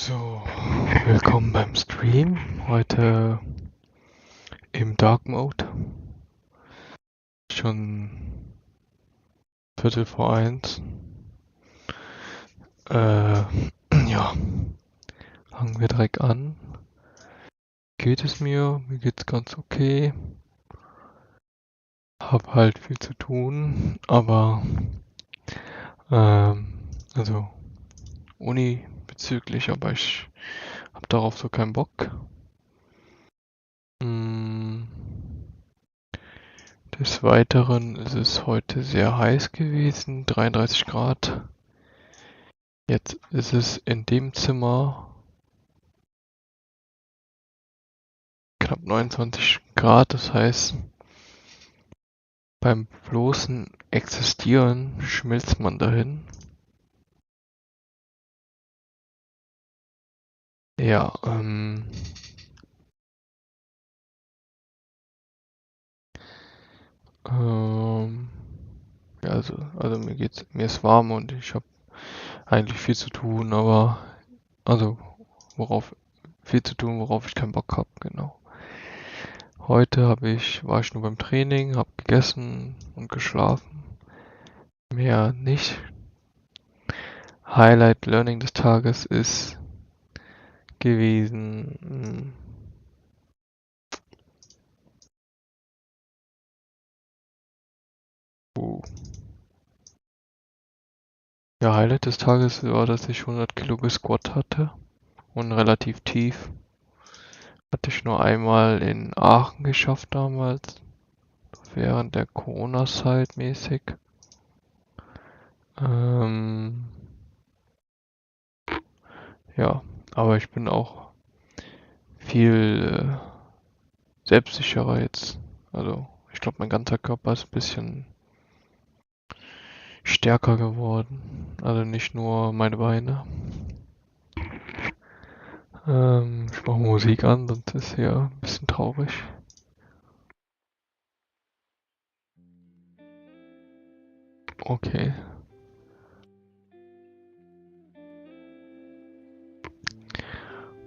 So, willkommen beim Stream. Heute im Dark Mode. Schon Viertel vor 1. Ja, fangen wir direkt an. Geht es mir? Mir geht's ganz okay. Hab halt viel zu tun, aber also Uni bezüglich, aber ich hab darauf so keinen Bock. Des Weiteren ist es heute sehr heiß gewesen, 33 Grad. Jetzt ist es in dem Zimmer knapp 29 Grad, das heißt, beim bloßen Existieren schmilzt man dahin. Ja, ja, also mir ist warm und ich habe eigentlich viel zu tun, aber also viel zu tun, worauf ich keinen Bock habe, genau. Heute war ich nur beim Training, habe gegessen und geschlafen. Mehr nicht. Highlight Learning des Tages ist gewesen. Ja, Highlight des Tages war, dass ich 100 Kilo gesquat hatte und relativ tief. Hatte ich nur einmal in Aachen geschafft damals, während der Corona-Zeit mäßig. Ja, aber ich bin auch viel selbstsicherer jetzt. Also ich glaube, mein ganzer Körper ist ein bisschen stärker geworden. Also nicht nur meine Beine. Ich mache Musik an, sonst ist hier ein bisschen traurig. Okay.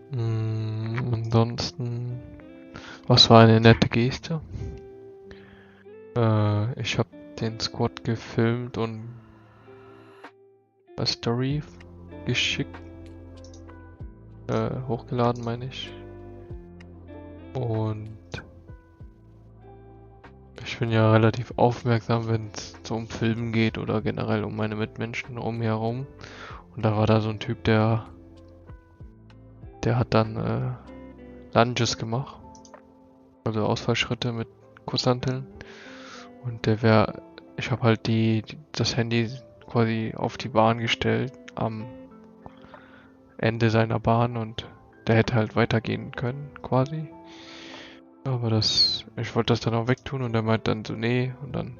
Ansonsten, was war eine nette Geste? Ich habe den Squad gefilmt und als Story geschickt. Hochgeladen, meine ich. Und ich bin ja relativ aufmerksam, wenn es so um Filmen geht oder generell um meine Mitmenschen um mich herum. Und da war da so ein Typ, der hat dann Lunges gemacht. Also Ausfallschritte mit Kurzhanteln. Und ich habe halt das Handy quasi auf die Bahn gestellt am Ende seiner Bahn und der hätte halt weitergehen können, quasi. Aber ich wollte das dann auch wegtun und er meint dann so, nee, und dann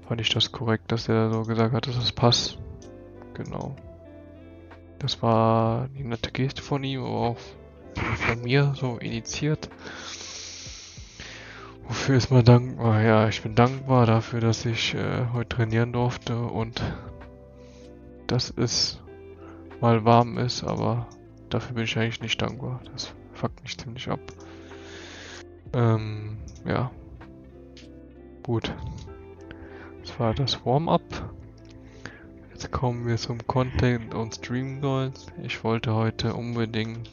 fand ich das korrekt, dass er so gesagt hat, dass es passt. Genau. Das war die nette Geste von ihm, aber auch von mir so initiiert. Wofür ist man dankbar? Ja, ich bin dankbar dafür, dass ich heute trainieren durfte und dass es mal warm ist, aber dafür bin ich eigentlich nicht dankbar. Das fuckt mich ziemlich ab. Ja. Gut. Das war das Warm-up. Jetzt kommen wir zum Content und Stream Goals. Ich wollte heute unbedingt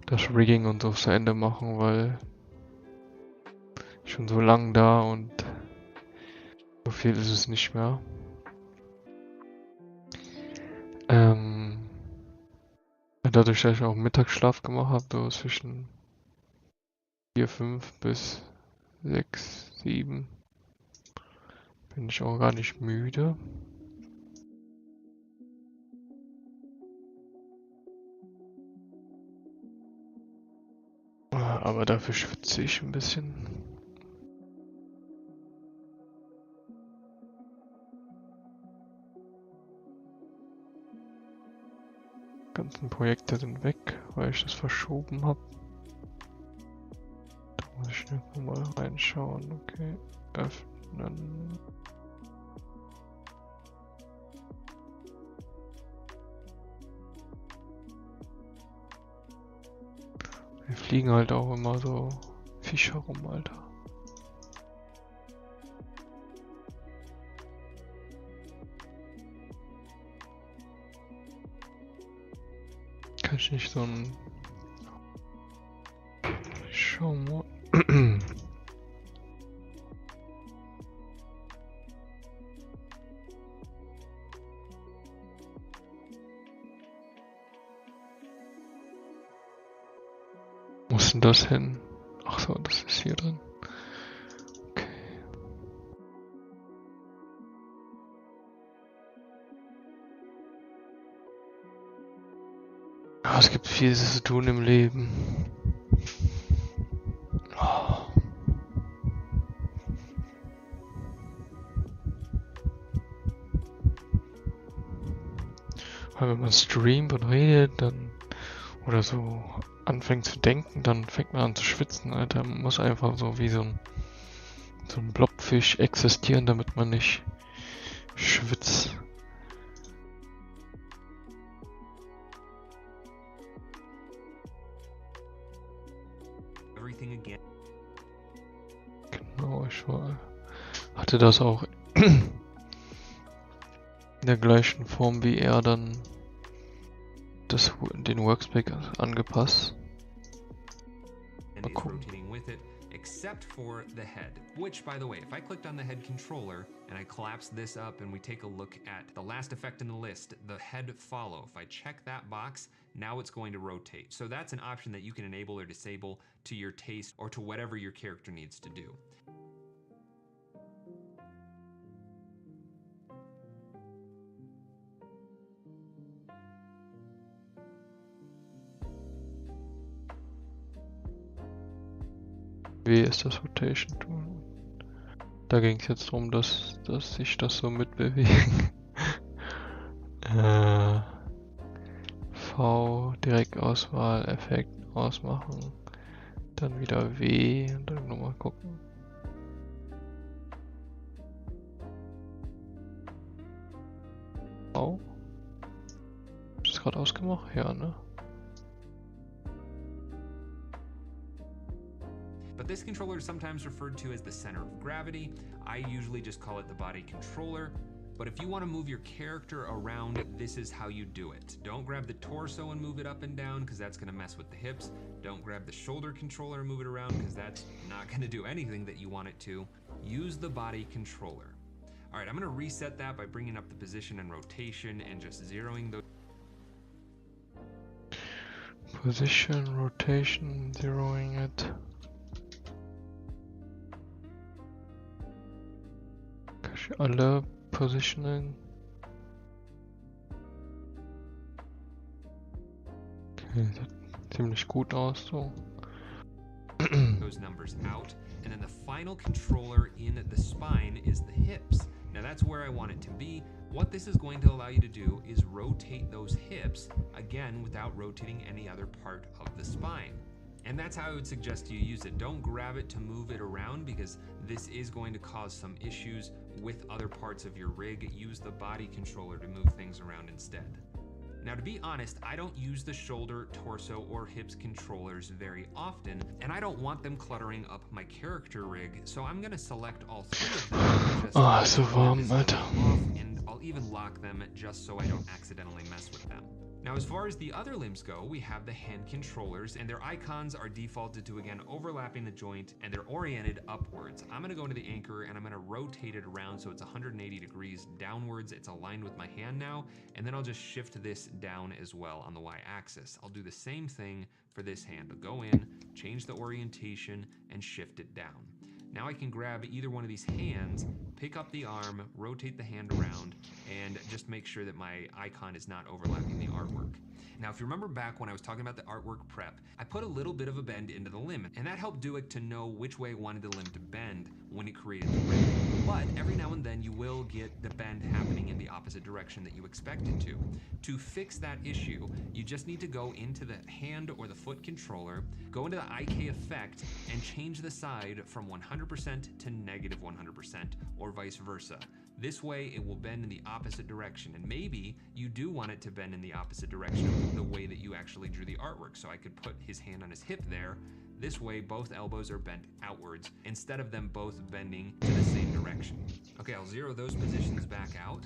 das Rigging und so zu Ende machen, weil schon so lang da und so viel ist es nicht mehr. Dadurch, dass ich auch Mittagsschlaf gemacht habe, so zwischen 4, 5 bis 6, 7, bin ich auch gar nicht müde. Aber dafür schwitze ich ein bisschen. Die ganzen Projekte sind weg, weil ich das verschoben habe. Da muss ich mal reinschauen. Okay, öffnen. fliegen halt auch immer so Viecher rum, Alter. Kann ich nicht so ein... Schau mal. Wo ist denn das hin? Ach so, das ist hier drin. Okay. Ja, es gibt viel zu tun im Leben. Oh. Weil wenn man streamt und redet, dann oder so anfängt zu denken, dann fängt man an zu schwitzen, Alter. Man muss einfach so wie so ein Blobfisch existieren, damit man nicht schwitzt. Genau, hatte das auch in der gleichen Form wie er dann den Workspace angepasst. Mal gucken. Except for the head, which, by the way, if I clicked on the head controller and I collapse this up and we take a look at the last effect in the list, the head follow, if I check that box, now it's going to rotate. So that's an option that you can enable or disable to your taste or to whatever your character needs to do. Wie ist das Rotation Tool? Da ging es jetzt darum, dass sich das so mitbewegt. V, Direktauswahl, Effekt ausmachen. Dann wieder W und dann nochmal gucken. V. Hab ich das gerade ausgemacht? Ja, ne? But this controller is sometimes referred to as the center of gravity. I usually just call it the body controller. But if you want to move your character around, this is how you do it. Don't grab the torso and move it up and down because that's going to mess with the hips. Don't grab the shoulder controller and move it around because that's not going to do anything that you want it to. Use the body controller. All right, I'm going to reset that by bringing up the position and rotation and just zeroing those. Position, rotation, zeroing it. Alle Positioning. Okay, sieht ziemlich gut aus so. Those numbers out, and then the final controller in the spine is the hips. Now that's where I want it to be. What this is going to allow you to do is rotate those hips, again, without rotating any other part of the spine. And that's how I would suggest you use it. Don't grab it to move it around because this is going to cause some issues with other parts of your rig. Use the body controller to move things around instead. Now, to be honest, I don't use the shoulder, torso, or hips controllers very often, and I don't want them cluttering up my character rig, so I'm going to select all three of them. So warm, Alter. And I'll even lock them just so I don't accidentally mess with them. Now, as far as the other limbs go, we have the hand controllers, and their icons are defaulted to, again, overlapping the joint, and they're oriented upwards. I'm going to go into the anchor, and I'm going to rotate it around so it's 180 degrees downwards. It's aligned with my hand now, and then I'll just shift this down as well on the y-axis. I'll do the same thing for this hand. I'll go in, change the orientation, and shift it down. Now I can grab either one of these hands, pick up the arm, rotate the hand around, and just make sure that my icon is not overlapping the artwork. Now, if you remember back when I was talking about the artwork prep, I put a little bit of a bend into the limb, and that helped DUIK to know which way it wanted the limb to bend when it created the rig. But every now and then you will get the bend happening in the opposite direction that you expect it to. To fix that issue, you just need to go into the hand or the foot controller, go into the IK effect, and change the side from 100 100% to negative 100%, or vice versa. This way it will bend in the opposite direction, and maybe you do want it to bend in the opposite direction of the way that you actually drew the artwork. So I could put his hand on his hip there. This way both elbows are bent outwards instead of them both bending to the same direction. Okay, I'll zero those positions back out.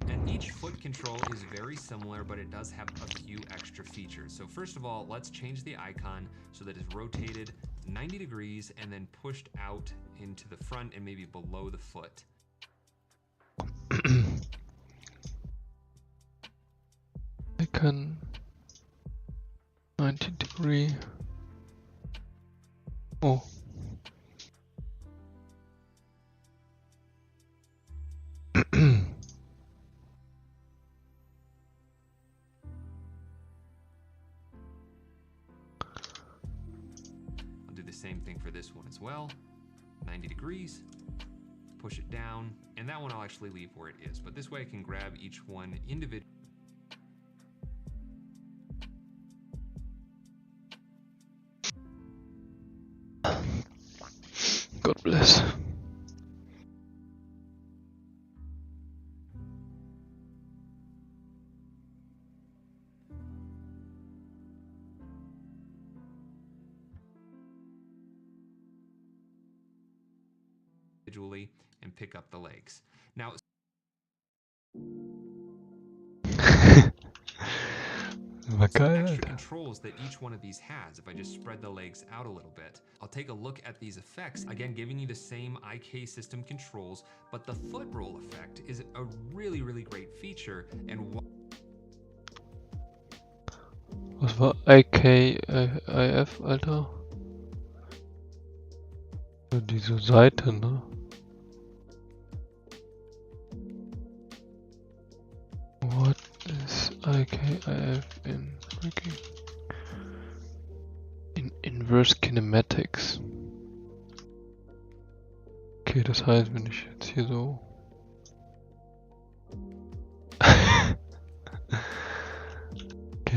And each foot control is very similar, but it does have a few extra features. So first of all, let's change the icon so that it's rotated 90 degrees and then pushed out into the front and maybe below the foot. Icon 90-degree. Oh. I'll do the same thing for this one as well. 90 degrees, push it down, and that one I'll actually leave where it is. But this way I can grab each one individually. God bless. Individually and pick up the legs. Now, War some geil, extra Alter. controls that each one of these has. If I just spread the legs out a little bit, I'll take a look at these effects. Again, giving you the same IK system controls, but the foot roll effect is a really, really great feature. And Was war IF, Alter? So diese Seite, ne? What is IKIF in freaking inverse kinematics? Okay, das heißt, wenn ich jetzt hier so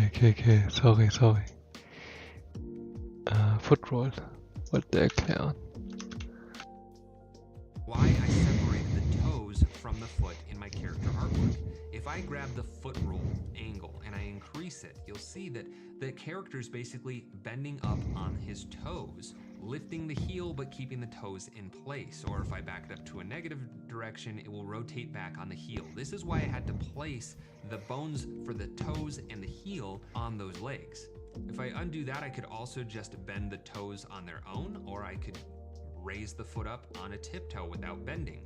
okay, sorry. Footroll wollte erklären. why I separated the toes from the foot in my character artwork. If I grab the foot roll angle and I increase it, you'll see that the character is basically bending up on his toes, lifting the heel but keeping the toes in place. Or if I back it up to a negative direction, it will rotate back on the heel. This is why I had to place the bones for the toes and the heel on those legs. If I undo that, I could also just bend the toes on their own, or I could raise the foot up on a tiptoe without bending.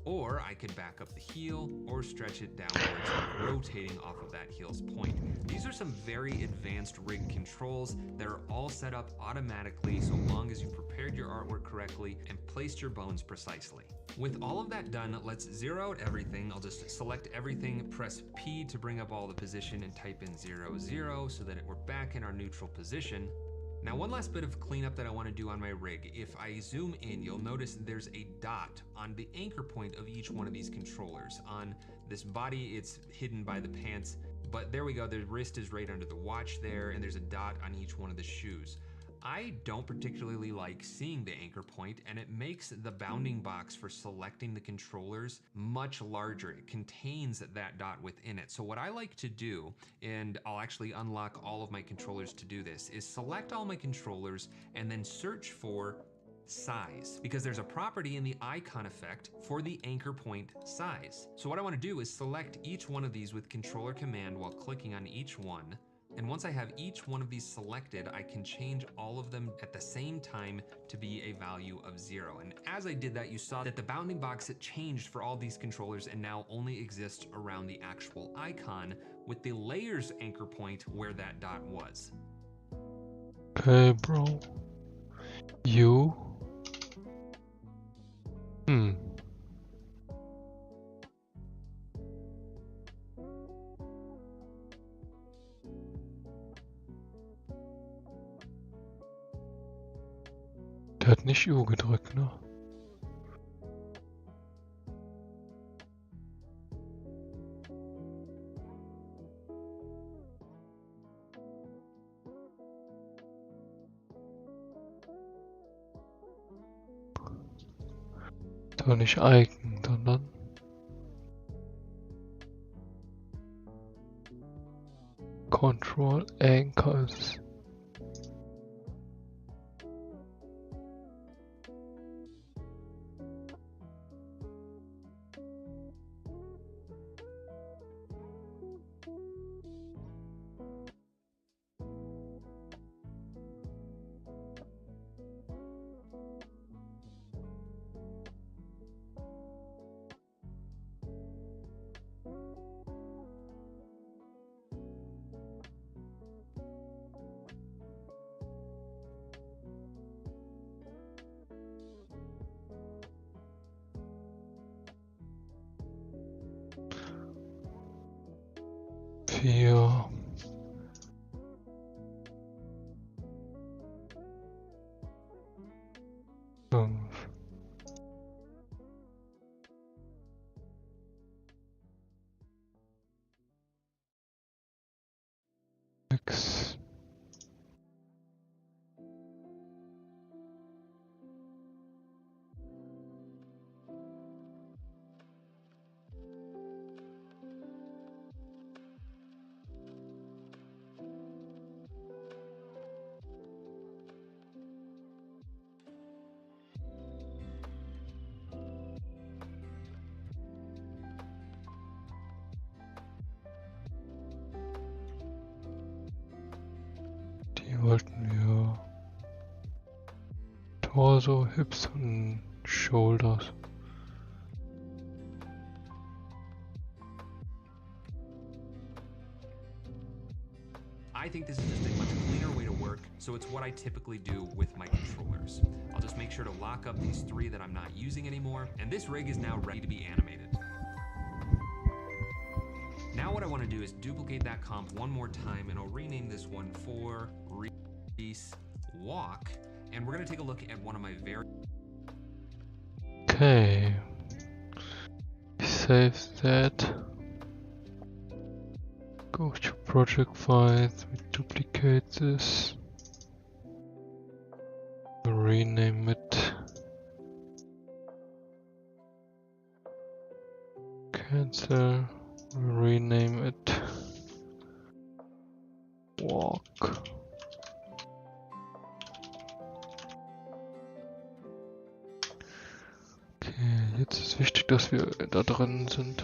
Or I could back up the heel or stretch it downwards, rotating off of that heel's point. These are some very advanced rig controls that are all set up automatically so long as you prepared your artwork correctly and placed your bones precisely. With all of that done, let's zero out everything. I'll just select everything, press P to bring up all the position and type in 0, 0 so that we're back in our neutral position. Now, one last bit of cleanup that I want to do on my rig. If I zoom in, you'll notice there's a dot on the anchor point of each one of these controllers. On this body, it's hidden by the pants, but there we go. The wrist is right under the watch there, and there's a dot on each one of the shoes. I don't particularly like seeing the anchor point, and it makes the bounding box for selecting the controllers much larger. It contains that dot within it. So what I like to do, and I'll actually unlock all of my controllers to do this, is select all my controllers and then search for size, because there's a property in the icon effect for the anchor point size. So what I want to do is select each one of these with controller command while clicking on each one. And once I have each one of these selected, I can change all of them at the same time to be a value of 0. And as I did that, you saw that the bounding box had changed for all these controllers and now only exists around the actual icon with the layers anchor point where that dot was. Okay, bro. You? Der hat nicht U gedrückt, ne? Also nicht Icon, sondern Control Anchor ist es. Vier. Fünf. Sechs. Die wollten wir Torso, Hips und Shoulders. I think this is just a much cleaner way to work, so it's what I typically do with my controllers. I'll just make sure to lock up these three that I'm not using anymore, and this rig is now ready to be animated. Now what I want to do is duplicate that comp one more time, and I'll rename this one for Reese Walk, and we're going to take a look at one of my very... Okay. Save that. Go to project files, we duplicate this. Rename it. Cancel. Rename it. Walk. Okay, jetzt ist wichtig, dass wir da drin sind.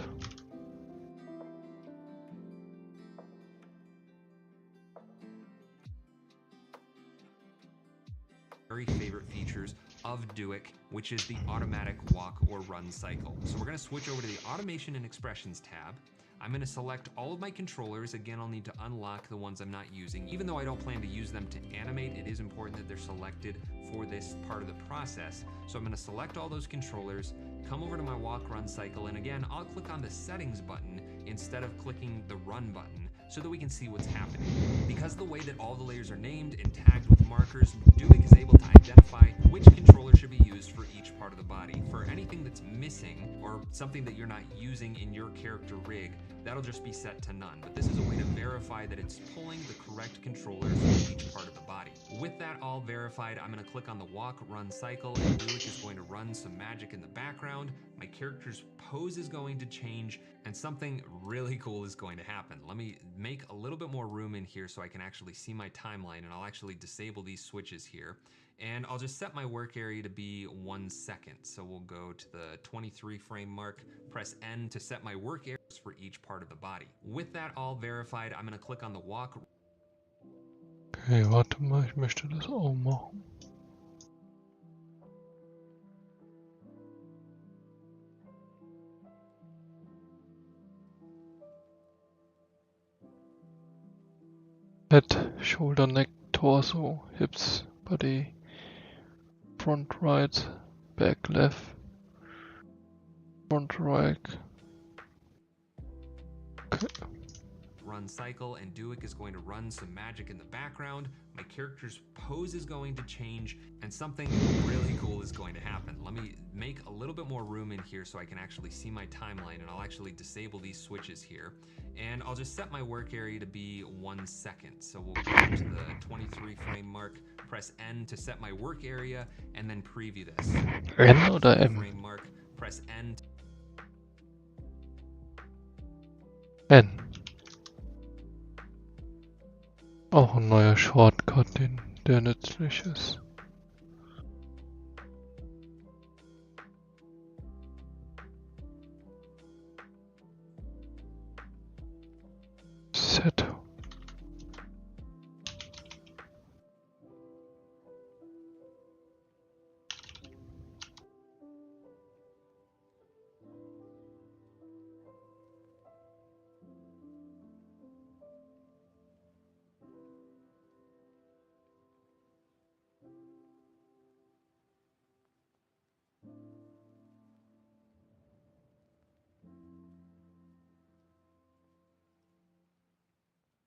very favorite features of DUIK, which is the automatic walk or run cycle. So we're going to switch over to the Automation and Expressions tab. I'm going to select all of my controllers. Again, I'll need to unlock the ones I'm not using. Even though I don't plan to use them to animate, it is important that they're selected for this part of the process. So I'm going to select all those controllers, come over to my walk run cycle, and again, I'll click on the settings button instead of clicking the run button so that we can see what's happening. Because of the way that all the layers are named and tagged with markers, DUIK is able to identify which controller should be used for each part of the body. For anything that's missing or something that you're not using in your character rig, that'll just be set to none. But this is a way to verify that it's pulling the correct controllers for each part of the body. With that all verified, I'm going to click on the walk run cycle, and DUIK is going to run some magic in the background. My character's pose is going to change, and something really cool is going to happen. Let me make a little bit more room in here so I can actually see my timeline, and I'll actually disable these switches here. And I'll just set my work area to be 1 second. So we'll go to the 23 frame mark, press N to set my work areas for each part of the body. With that all verified, I'm going to click on the walk. Okay, warte mal, ich möchte das auch machen. Head, shoulder, neck, torso, hips, body, front right, back left, front right. Okay. Run cycle, and DUIK is going to run some magic in the background. My character's pose is going to change, and something really cool is going to happen. Let me make a little bit more room in here so I can actually see my timeline, and I'll actually disable these switches here. And I'll just set my work area to be 1 second. So we'll go to the 23 frame mark, press N to set my work area, and then preview this. N oder M? Frame mark, press N. N. Auch ein neuer Shortcut, der nützlich ist. Set.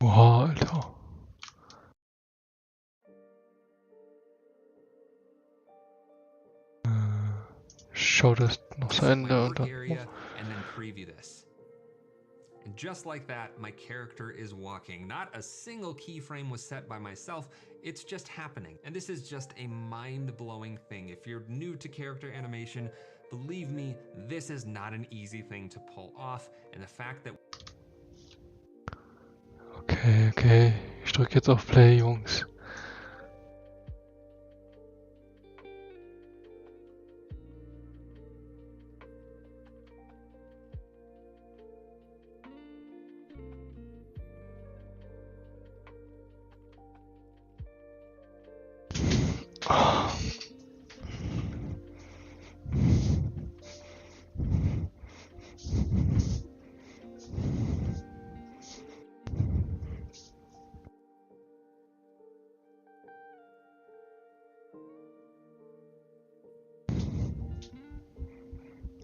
Oha, Alter. Schau das noch zu Ende und dann. And then preview this. And just like that, my character is walking. Not a single keyframe was set by myself, it's just happening. And this is just a mind-blowing thing. If you're new to character animation, believe me, this is not an easy thing to pull off. And the fact that... Okay. Ich drücke jetzt auf Play, Jungs.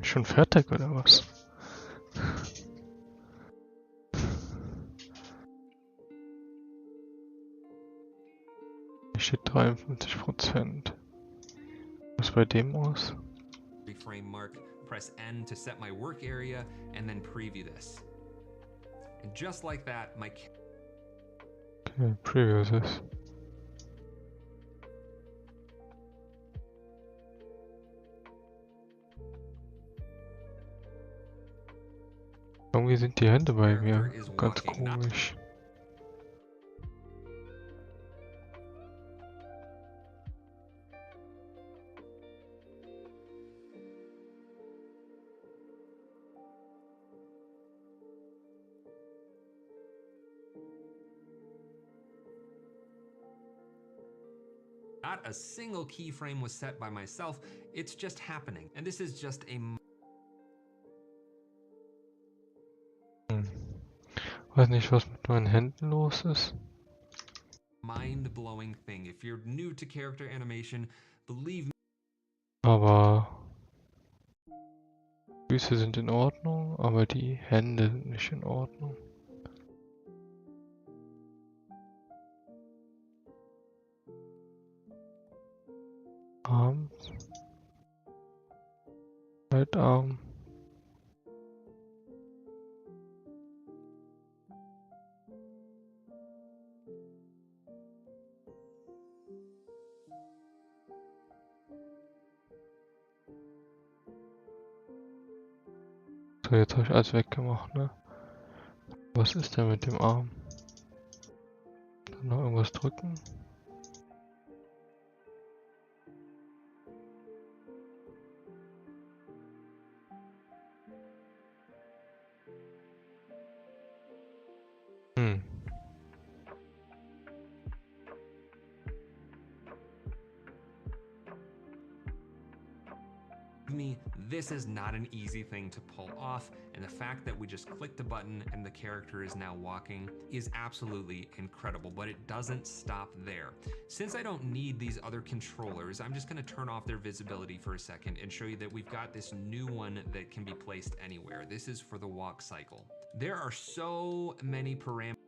Schon fertig oder was? Hier steht 53%. Was ist bei dem aus? Frame mark, press N to set my work area, and then preview this. And just like that, my... Okay, preview this. Irgendwie sind die Hände bei mir ganz komisch. Not a single keyframe was set by myself, it's just happening. And this is just a... Weiß nicht, was mit meinen Händen los ist. mind-blowing thing. If you're new to character animation, believe me. Aber Füße sind in Ordnung, aber die Hände sind nicht in Ordnung. Arm. Arm. So, jetzt habe ich alles weggemacht, ne? Was ist denn mit dem Arm? Dann noch irgendwas drücken? Me, this is not an easy thing to pull off, and the fact that we just clicked a button and the character is now walking is absolutely incredible, but it doesn't stop there. Since I don't need these other controllers, I'm just going to turn off their visibility for a second and show you that we've got this new one that can be placed anywhere. This is for the walk cycle. There are so many parameters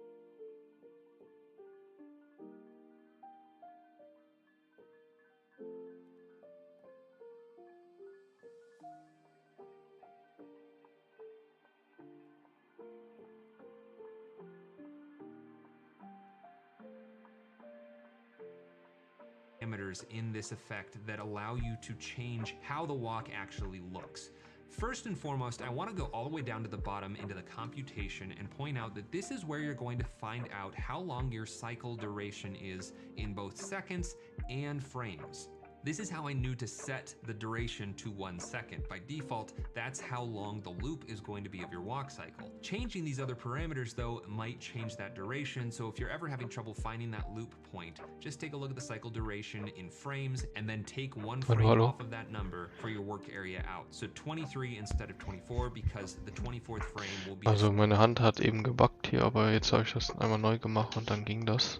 in this effect that allow you to change how the walk actually looks. First and foremost, I want to go all the way down to the bottom into the computation and point out that this is where you're going to find out how long your cycle duration is in both seconds and frames. This is how I knew to set the duration to 1 second. By default, that's how long the loop is going to be of your walk cycle. Changing these other parameters though might change that duration, so if you're ever having trouble finding that loop point, just take a look at the cycle duration in frames and then take 1 frame off of that number for your work area out. So 23 instead of 24, because the 24th frame will be... Also meine Hand hat eben gebackt hier, aber jetzt habe ich das einmal neu gemacht und dann ging das.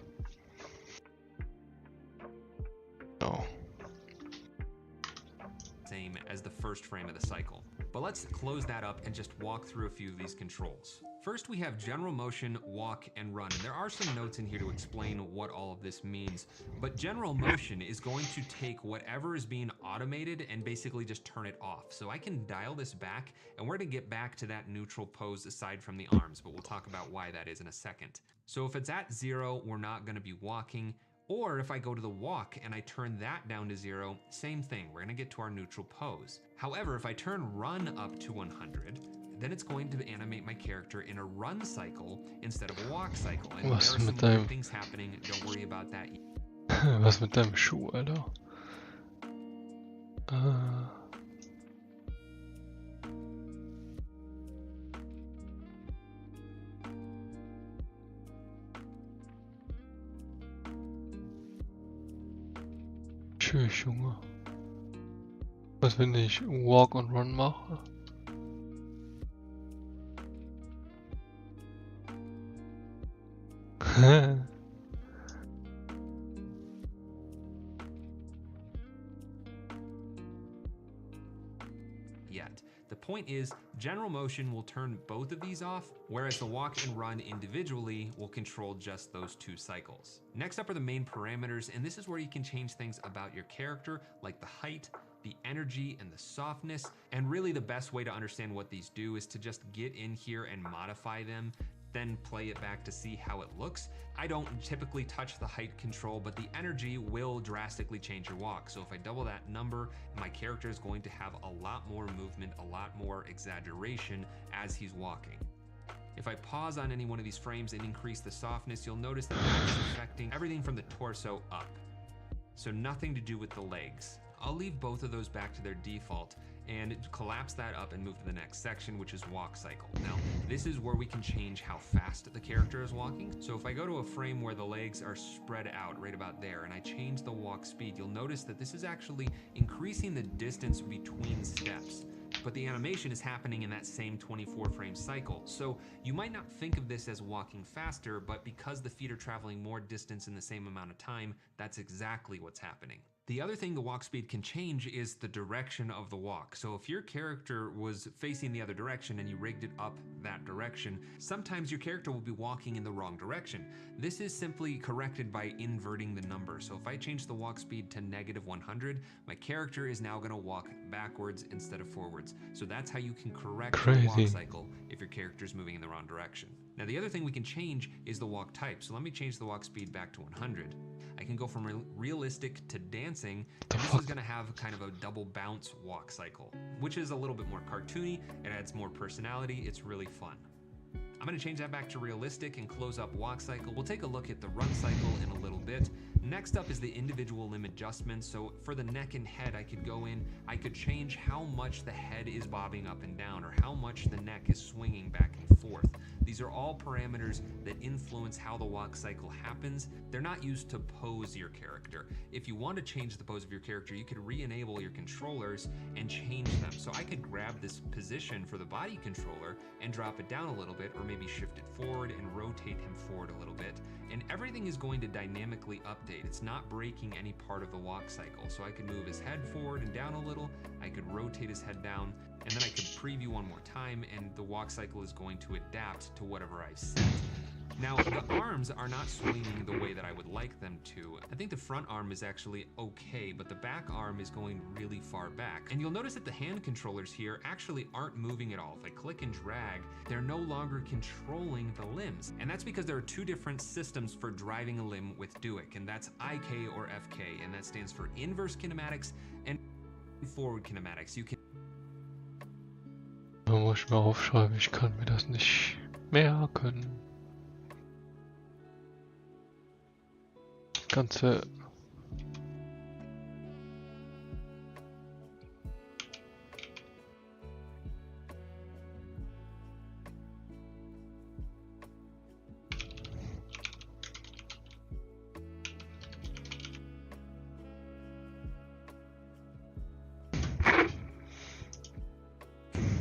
Oh. Same as the first frame of the cycle. But let's close that up and just walk through a few of these controls. First, we have general motion, walk, and run. And there are some notes in here to explain what all of this means. But general motion is going to take whatever is being automated and basically just turn it off. So I can dial this back, and we're going to get back to that neutral pose aside from the arms, but we'll talk about why that is in a second. So if it's at 0, we're not going to be walking. Or if I go to the walk and I turn that down to 0, same thing, we're gonna get to our neutral pose. However, if I turn run up to 100, then it's going to animate my character in a run cycle instead of a walk cycle. And there are some weird things happening, don't worry about that. Was mit deinem Schuh, Alter? Tschüss, Junge. Was, wenn ich Walk und Run mache? Yet. The point is, general motion will turn both of these off, whereas the walk and run individually will control just those 2 cycles. Next up are the main parameters, and this is where you can change things about your character, like the height, the energy, and the softness. And really the best way to understand what these do is to just get in here and modify them, then play it back to see how it looks. I don't typically touch the height control, but the energy will drastically change your walk. So if I double that number, my character is going to have a lot more movement, a lot more exaggeration as he's walking. If I pause on any one of these frames and increase the softness, you'll notice that it's affecting everything from the torso up. So nothing to do with the legs. I'll leave both of those back to their default and collapse that up and move to the next section, which is walk cycle. Now, this is where we can change how fast the character is walking. So if I go to a frame where the legs are spread out right about there and I change the walk speed, you'll notice that this is actually increasing the distance between steps. But the animation is happening in that same 24 frame cycle. So you might not think of this as walking faster, but because the feet are traveling more distance in the same amount of time, that's exactly what's happening. The other thing the walk speed can change is the direction of the walk. So if your character was facing the other direction and you rigged it up that direction, sometimes your character will be walking in the wrong direction. This is simply corrected by inverting the number. So if I change the walk speed to -100, my character is now gonna walk backwards instead of forwards. So that's how you can correct the walk cycle if your character is moving in the wrong direction. Now the other thing we can change is the walk type. So let me change the walk speed back to 100. I can go from realistic to dancing, and this is gonna have kind of a double bounce walk cycle, which is a little bit more cartoony, it adds more personality, it's really fun. I'm gonna change that back to realistic and close up walk cycle. We'll take a look at the run cycle in a little bit. Next up is the individual limb adjustments. So for the neck and head, I could go in, I could change how much the head is bobbing up and down or how much the neck is swinging back and forth. These are all parameters that influence how the walk cycle happens. They're not used to pose your character. If you want to change the pose of your character, you could re-enable your controllers and change them. So I could grab this position for the body controller and drop it down a little bit, or maybe shift it forward and rotate him forward a little bit. And everything is going to dynamically update. It's not breaking any part of the walk cycle. So I could move his head forward and down a little, I could rotate his head down, and then I could preview one more time, and the walk cycle is going to adapt to whatever I've set. Now, the arms are not swinging the way that I would like them to. I think the front arm is actually okay, but the back arm is going really far back. And you'll notice that the hand controllers here actually aren't moving at all. If I click and drag, they're no longer controlling the limbs. And that's because there are 2 different systems for driving a limb with DUIK, and that's IK or FK, and that stands for inverse kinematics and forward kinematics. You can Da muss ich mal aufschreiben, ich kann mir das nicht merken. Ganze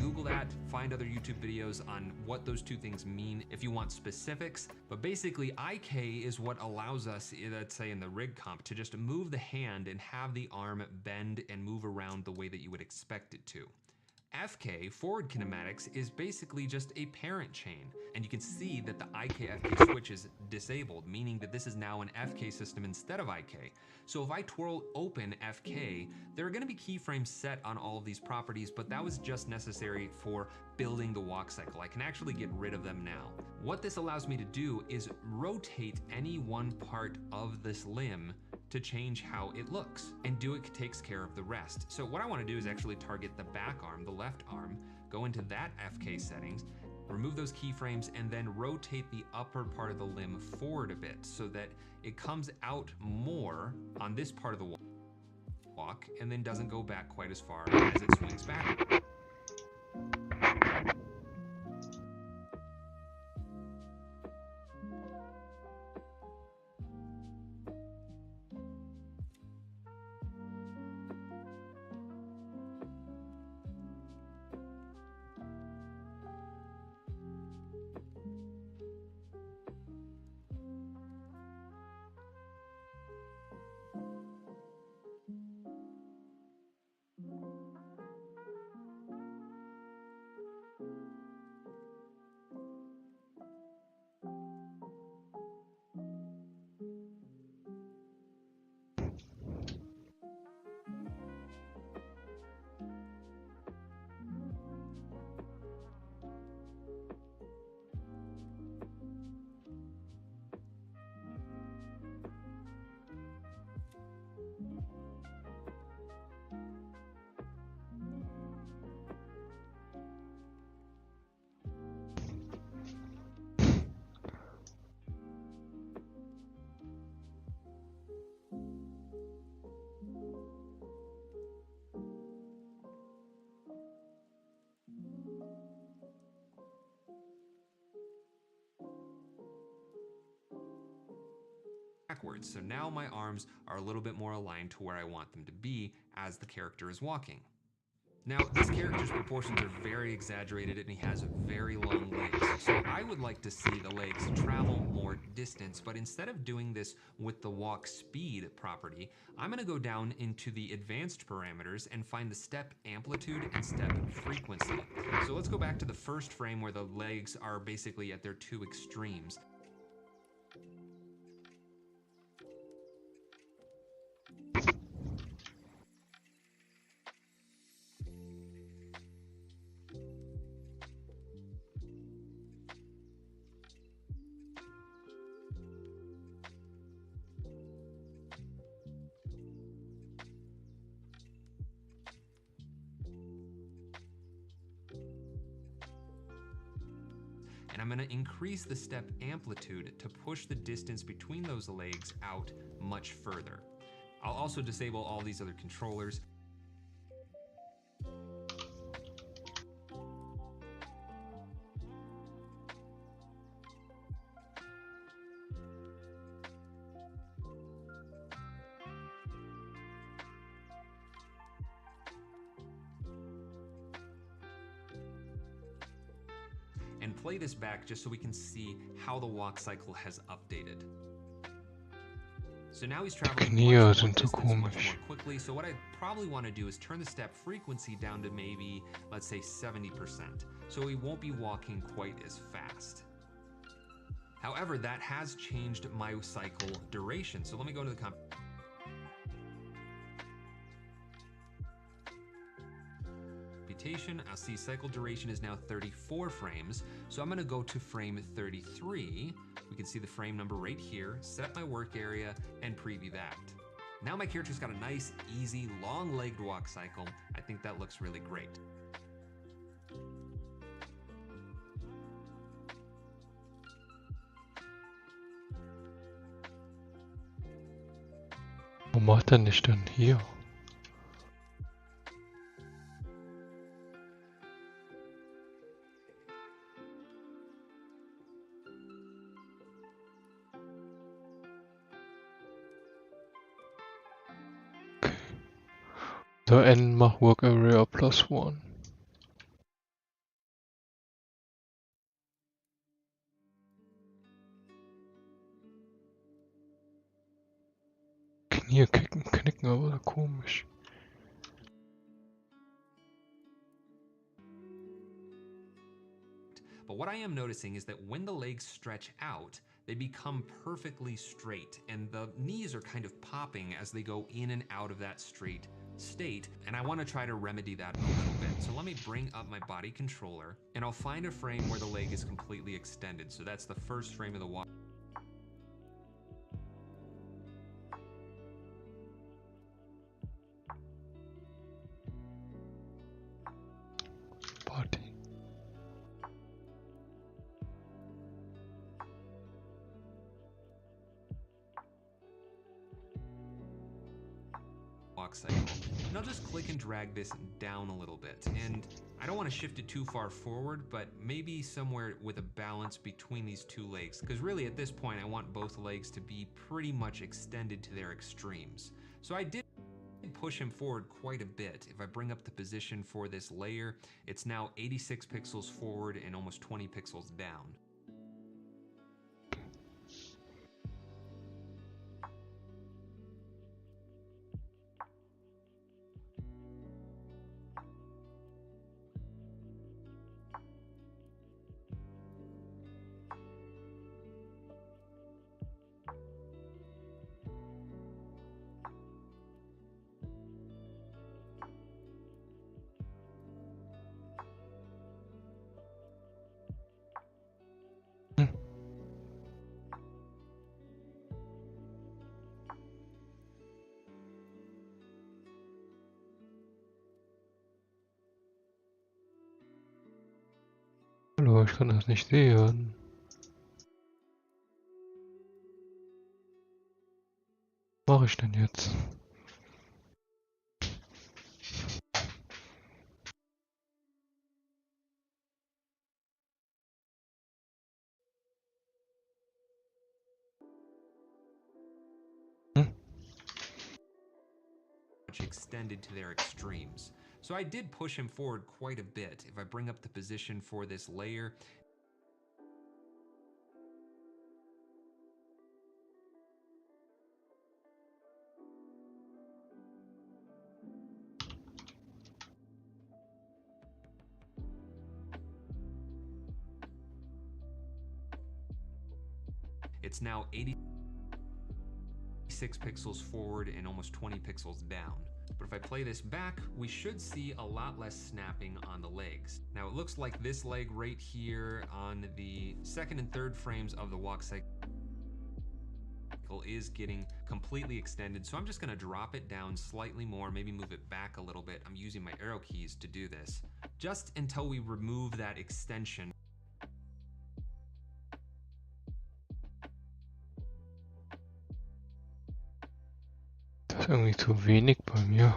Google that, find other YouTube videos on what those two things mean if you want specifics. But basically, IK is what allows us, let's say in the rig comp, to just move the hand and have the arm bend and move around the way that you would expect it to. FK, forward kinematics, is basically just a parent chain, and you can see that the IK-FK switch is disabled, meaning that this is now an FK system instead of IK. So if I twirl open FK, there are going to be keyframes set on all of these properties, but that was just necessary for building the walk cycle. I can actually get rid of them now. What this allows me to do is rotate any one part of this limb to change how it looks, and DUIK takes care of the rest. So what I want to do is actually target the back arm, the left arm, go into that FK settings, remove those keyframes, and then rotate the upper part of the limb forward a bit so that it comes out more on this part of the walk and then doesn't go back quite as far as it swings back. Backwards. So now my arms are a little bit more aligned to where I want them to be as the character is walking. Now, this character's proportions are very exaggerated and he has very long legs. So I would like to see the legs travel more distance, but instead of doing this with the walk speed property, I'm gonna go down into the advanced parameters and find the step amplitude and step frequency. So let's go back to the first frame where the legs are basically at their two extremes. And I'm going to increase the step amplitude to push the distance between those legs out much further. I'll also disable all these other controllers. And play this back just so we can see how the walk cycle has updated. So now he's traveling much more distance, much more quickly. So what I probably want to do is turn the step frequency down to maybe, let's say 70%. So he won't be walking quite as fast. However, that has changed my cycle duration. So let me go into the computation. I'll see cycle duration is now 34 frames. So I'm going to go to frame 33. We can see the frame number right here, set my work area, and preview that. Now my character's got a nice, easy, long-legged walk cycle. I think that looks really great. Warum macht er nicht dann hier? So n mach work area +1. Knie knicken, aber komisch. But what I am noticing is that when the legs stretch out, they become perfectly straight, and the knees are kind of popping as they go in and out of that straight state, and I want to try to remedy that a little bit. So let me bring up my body controller, and I'll find a frame where the leg is completely extended. So that's the first frame of the walk. Body. Cycle. And I'll just click and drag this down a little bit. And I don't want to shift it too far forward, but maybe somewhere with a balance between these two legs. Because really at this point, I want both legs to be pretty much extended to their extremes. So I did push him forward quite a bit. If I bring up the position for this layer, it's now 86 pixels forward and almost 20 pixels down. Hallo, ich kann das nicht sehen. Was mache ich denn jetzt? Extended to their extremes. So I did push him forward quite a bit. If I bring up the position for this layer, it's now 86 pixels forward and almost 20 pixels down. But if I play this back, we should see a lot less snapping on the legs. Now it looks like this leg right here on the second and third frames of the walk cycle is getting completely extended. So I'm just gonna drop it down slightly more, maybe move it back a little bit. I'm using my arrow keys to do this, just until we remove that extension. Das ist irgendwie zu wenig bei mir.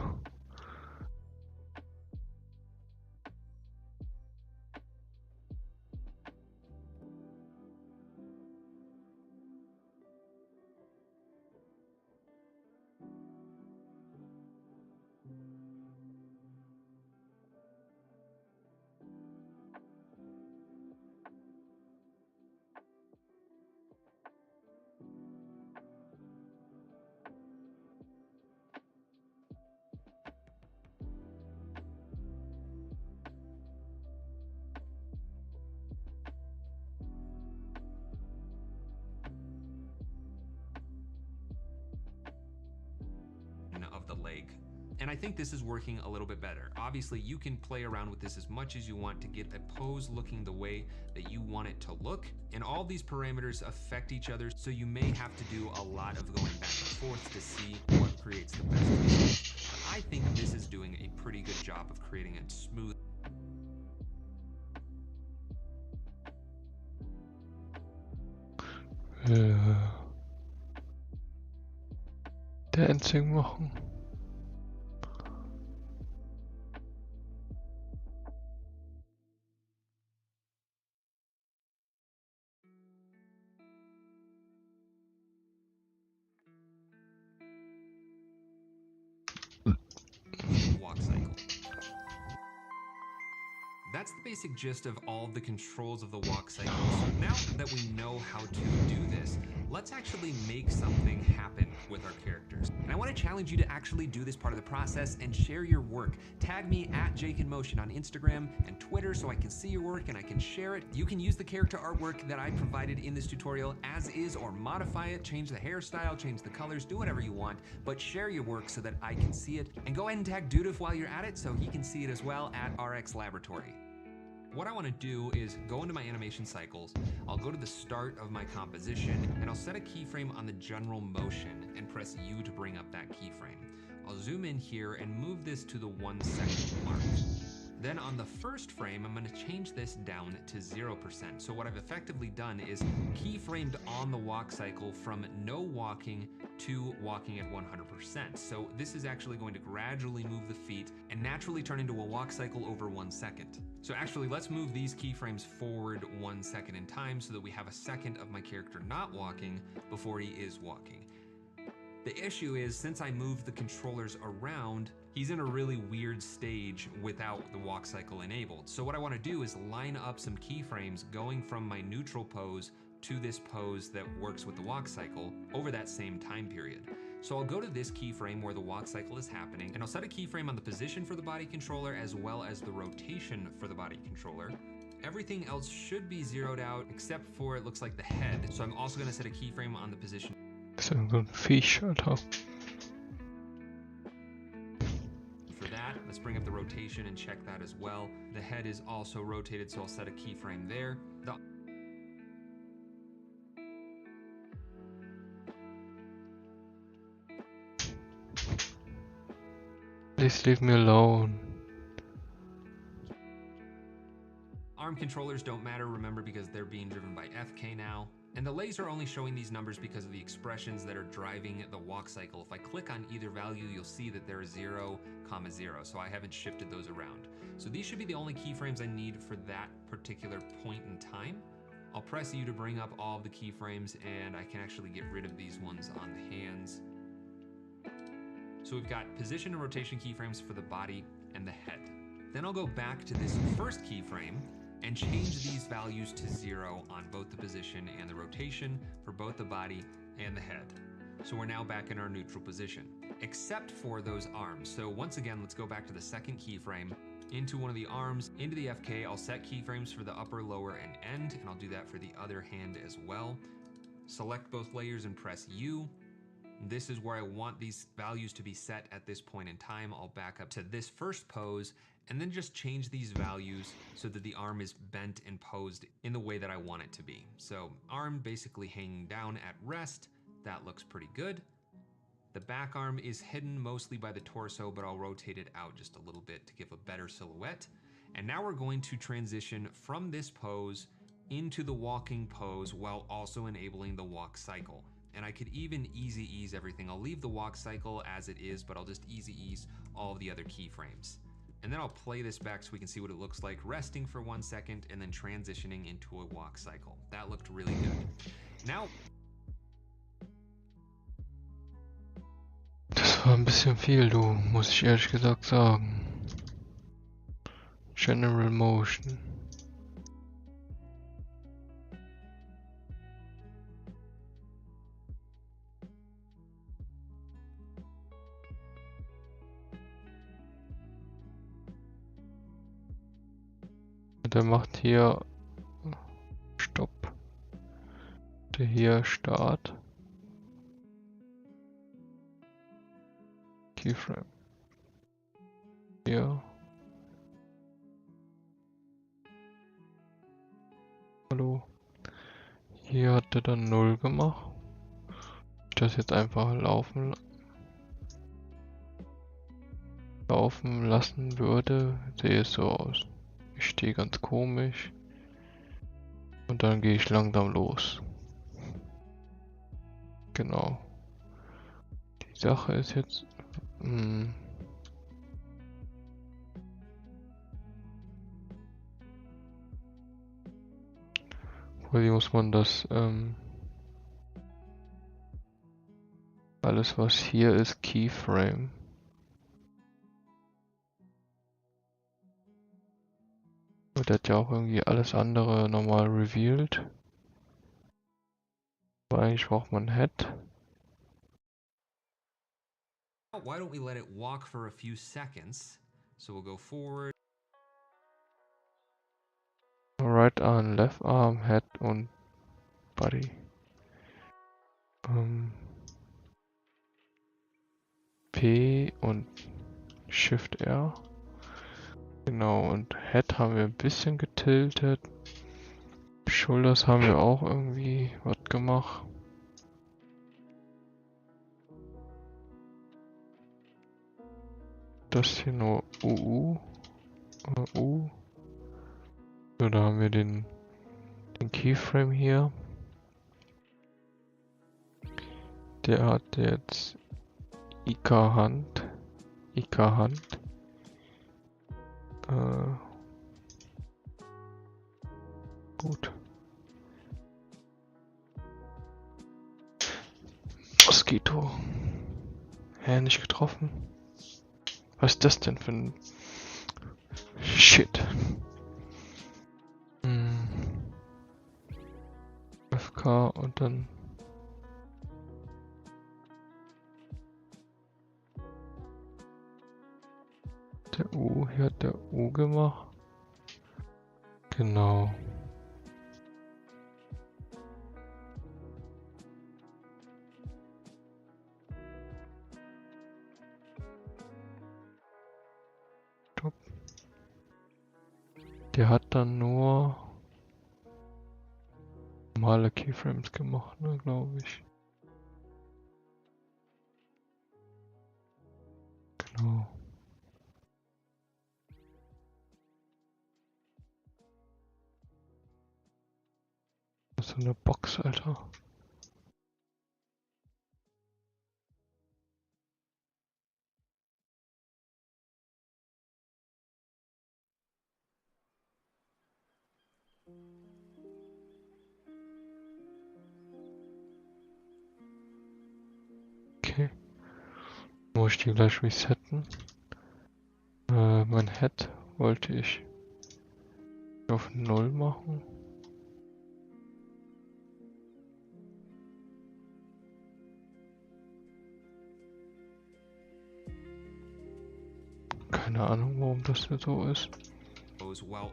Of the leg. And I think this is working a little bit better. Obviously, you can play around with this as much as you want to get a pose looking the way that you want it to look. And all these parameters affect each other, so you may have to do a lot of going back and forth to see what creates the best result. But I think this is doing a pretty good job of creating a smooth. Dancing machen. Walk cycle. That's the basic gist of all of the controls of the walk cycle. So now that we know how to do this, let's actually make something happen with our characters. And I want to challenge you to actually do this part of the process and share your work. Tag me at JakeInMotion on Instagram and Twitter so I can see your work and I can share it. You can use the character artwork that I provided in this tutorial as is or modify it, change the hairstyle, change the colors, do whatever you want, but share your work so that I can see it. And go ahead and tag DUIK while you're at it so he can see it as well at RX Laboratory. What I want to do is go into my animation cycles, I'll go to the start of my composition, and I'll set a keyframe on the general motion and press U to bring up that keyframe. I'll zoom in here and move this to the 1 second mark. Then on the first frame, I'm going to change this down to 0%. So what I've effectively done is keyframed on the walk cycle from no walking to walking at 100%. So this is actually going to gradually move the feet and naturally turn into a walk cycle over 1 second. So actually, let's move these keyframes forward 1 second in time so that we have a second of my character not walking before he is walking. The issue is, since I moved the controllers around, he's in a really weird stage without the walk cycle enabled. So what I want to do is line up some keyframes going from my neutral pose to this pose that works with the walk cycle over that same time period. So I'll go to this keyframe where the walk cycle is happening, and I'll set a keyframe on the position for the body controller as well as the rotation for the body controller. Everything else should be zeroed out except for, it looks like, the head. So I'm also going to set a keyframe on the position. So ein Viech, Alter. For that, let's bring up the rotation and check that as well. The head is also rotated, so I'll set a keyframe there. Please leave me alone. Arm controllers don't matter, remember, because they're being driven by FK now. And the laser only showing these numbers because of the expressions that are driving the walk cycle. If I click on either value, you'll see that there is 0, 0, so I haven't shifted those around. So these should be the only keyframes I need for that particular point in time. I'll press U to bring up all of the keyframes, and I can actually get rid of these ones on the hands. So we've got position and rotation keyframes for the body and the head. Then I'll go back to this first keyframe and change these values to 0 on both the position and the rotation for both the body and the head. So we're now back in our neutral position, except for those arms. So once again, let's go back to the second keyframe, into one of the arms, into the FK. I'll set keyframes for the upper, lower, and end, and I'll do that for the other hand as well. Select both layers and press U. This is where I want these values to be set at this point in time. I'll back up to this first pose and then just change these values so that the arm is bent and posed in the way that I want it to be. So arm basically hanging down at rest. That looks pretty good. The back arm is hidden mostly by the torso, but I'll rotate it out just a little bit to give a better silhouette. And now we're going to transition from this pose into the walking pose while also enabling the walk cycle. And I could even easy ease everything. I'll leave the walk cycle as it is, but I'll just easy ease all of the other keyframes. And then I'll play this back so we can see what it looks like, resting for 1 second and then transitioning into a walk cycle. That looked really good. Now, Das war ein bisschen viel, du, muss ich ehrlich gesagt sagen. General Motion. Der macht hier Stopp. Der hier Start. Keyframe. Hier. Hallo. Hier hat er dann 0 gemacht. Ich das jetzt einfach laufen lassen würde, sehe es so aus. Ich stehe ganz komisch. Und dann gehe ich langsam los. Genau. Die Sache ist jetzt... Wie muss man das... alles was hier ist, Keyframe. Wird das ja auch irgendwie alles andere normal revealed. Aber eigentlich braucht man Head. Why don't we let it walk for a few seconds? So we'll go forward. Right arm, left arm, Head und Body. P und Shift R. Genau, und Head haben wir ein bisschen getiltet. Shoulders haben wir auch irgendwie was gemacht. Das hier nur U. So, da haben wir den Keyframe hier. Der hat jetzt IK-Hand. Gut. Moskito. Hä, nicht getroffen? Was ist das denn für ein... Shit. FK und dann... Der U, hier hat der U gemacht. Genau. Der hat dann nur normale Keyframes gemacht, ne, glaube ich. Genau. Das ist so eine Box, Alter. Okay. Muss ich die gleich resetten? Mein Head wollte ich auf 0 machen. Keine Ahnung, warum das so ist. Well,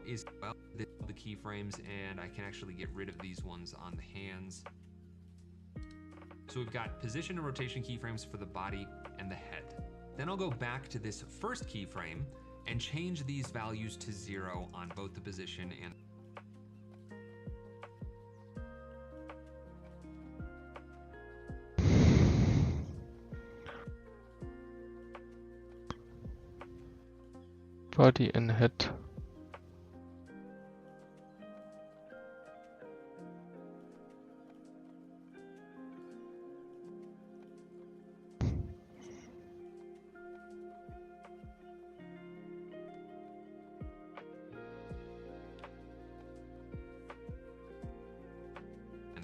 the keyframes, and I can actually get rid of these ones on the hands. So we've got position and rotation keyframes for the body and the head. Then I'll go back to this first keyframe and change these values to 0 on both the position and Body and Head.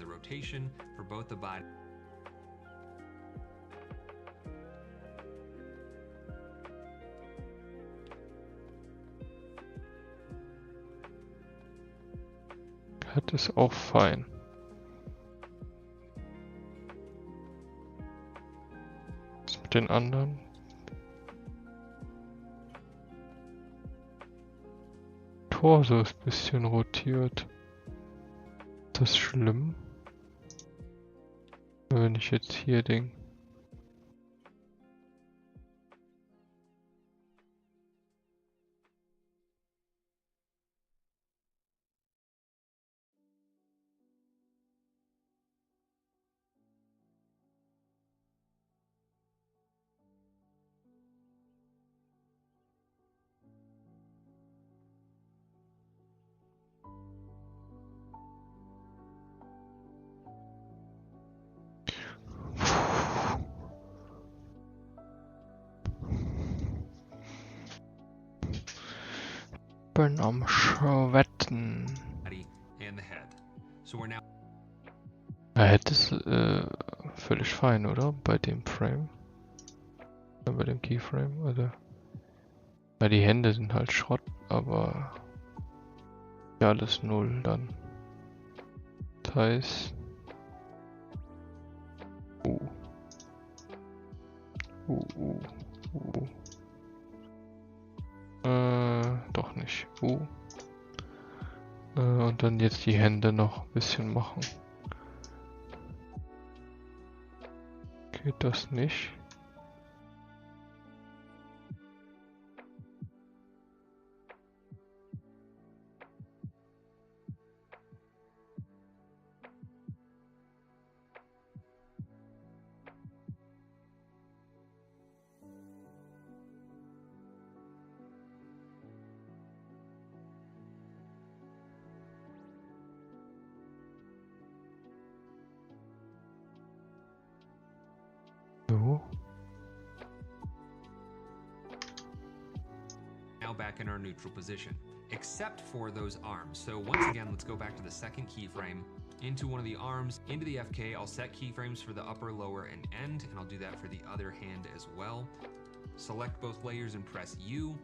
the rotation for both the body. Head ist auch fein. Was mit den anderen? Torso ist ein bisschen rotiert. Ist das schlimm? Wenn ich jetzt hier den... bin am Schwetten. And the head. So we're now Er hätte es völlig fein, oder? Bei dem Frame. Bei dem Keyframe, oder? Weil die Hände sind halt Schrott, aber ja, alles null dann. Das heißt. Doch nicht. Und dann jetzt die Hände noch ein bisschen machen. Geht das nicht? So. now back in our neutral position, except for those arms. So once again, let's go back to the second keyframe, into one of the arms, into the FK. I'll set keyframes for the upper, lower, and end, and I'll do that for the other hand as well. Select both layers and press U.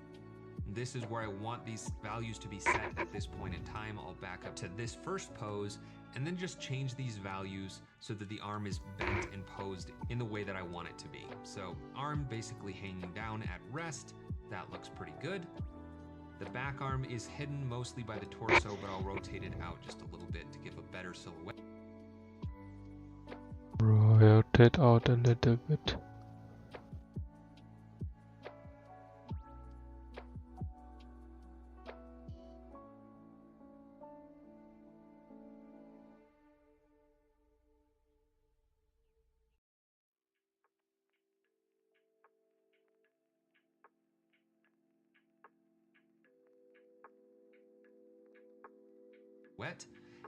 This is where I want these values to be set at this point in time. I'll back up to this first pose and then just change these values so that the arm is bent and posed in the way that I want it to be. So arm basically hanging down at rest. That looks pretty good. The back arm is hidden mostly by the torso, but I'll rotate it out just a little bit to give a better silhouette. Rotate out a little bit.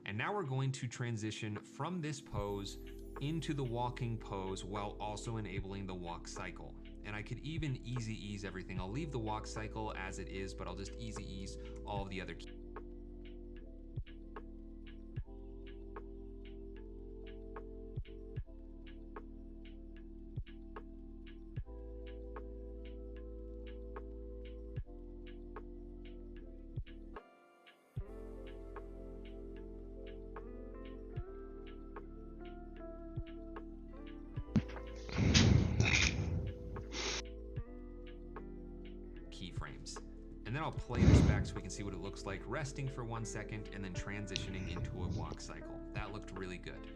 And now we're going to transition from this pose into the walking pose while also enabling the walk cycle. And I could even easy ease everything. I'll leave the walk cycle as it is, but I'll just easy ease all of the other keys. Keyframes. And then I'll play this back so we can see what it looks like, resting for 1 second and then transitioning into a walk cycle. That looked really good.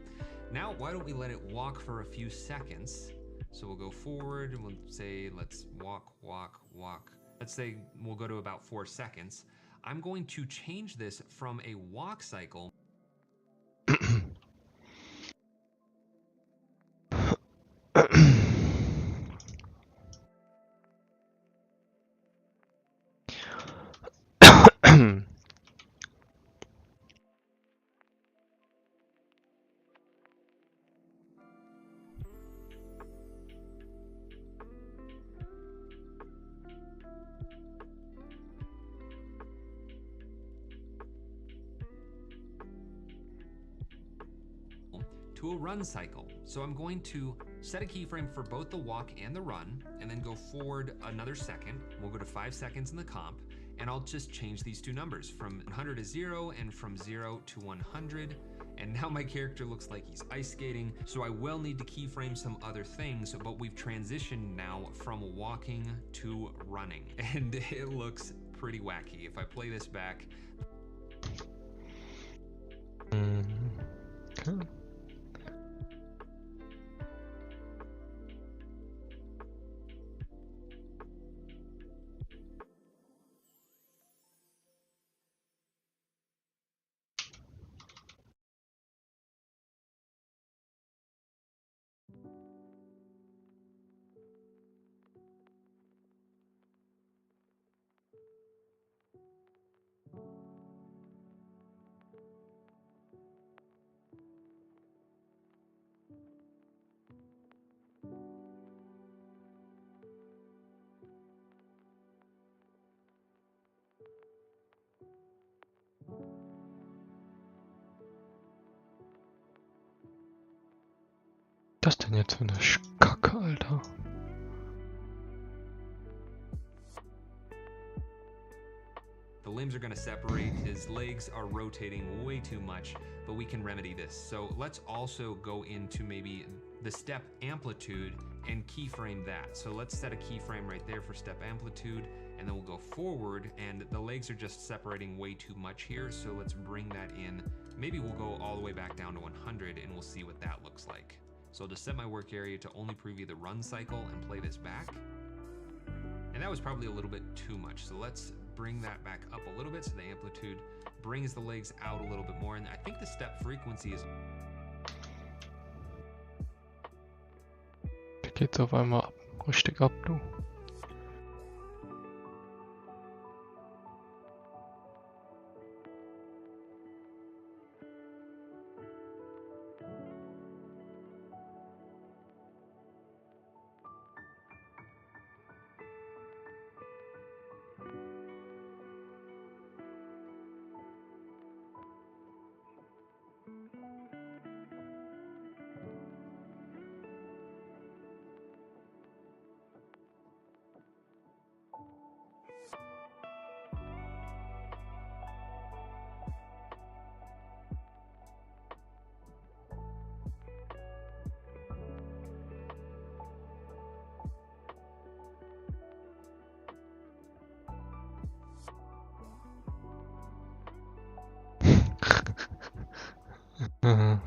Now, why don't we let it walk for a few seconds? So we'll go forward and we'll say, let's walk, walk, walk. Let's say we'll go to about 4 seconds. I'm going to change this from a walk cycle to a run cycle. So I'm going to set a keyframe for both the walk and the run, and then go forward another second. We'll go to 5 seconds in the comp, and I'll just change these two numbers from 100 to 0 and from 0 to 100. And now my character looks like he's ice skating, so I will need to keyframe some other things, but we've transitioned now from walking to running, and it looks pretty wacky. If I play this back. Okay. das denn jetzt für eine Kacke, Alter? The limbs are going to separate, his legs are rotating way too much, but we can remedy this. So let's also go into maybe the step amplitude and keyframe that. So let's set a keyframe right there for step amplitude, and then we'll go forward, and the legs are just separating way too much here, so let's bring that in. Maybe we'll go all the way back down to 100 and we'll see what that looks like. So I'll just set my work area to only preview the run cycle and play this back. And that was probably a little bit too much, so let's bring that back up a little bit so the amplitude brings the legs out a little bit more, and I think the step frequency is... Da geht's auf einmal ab, richtig ab, du. Mhm.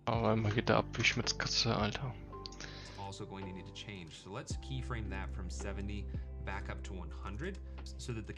Aber einmal geht er ab wie Schmitzkatze, Alter. also going to need to change. So let's keyframe that from 70 back up to 100 so that the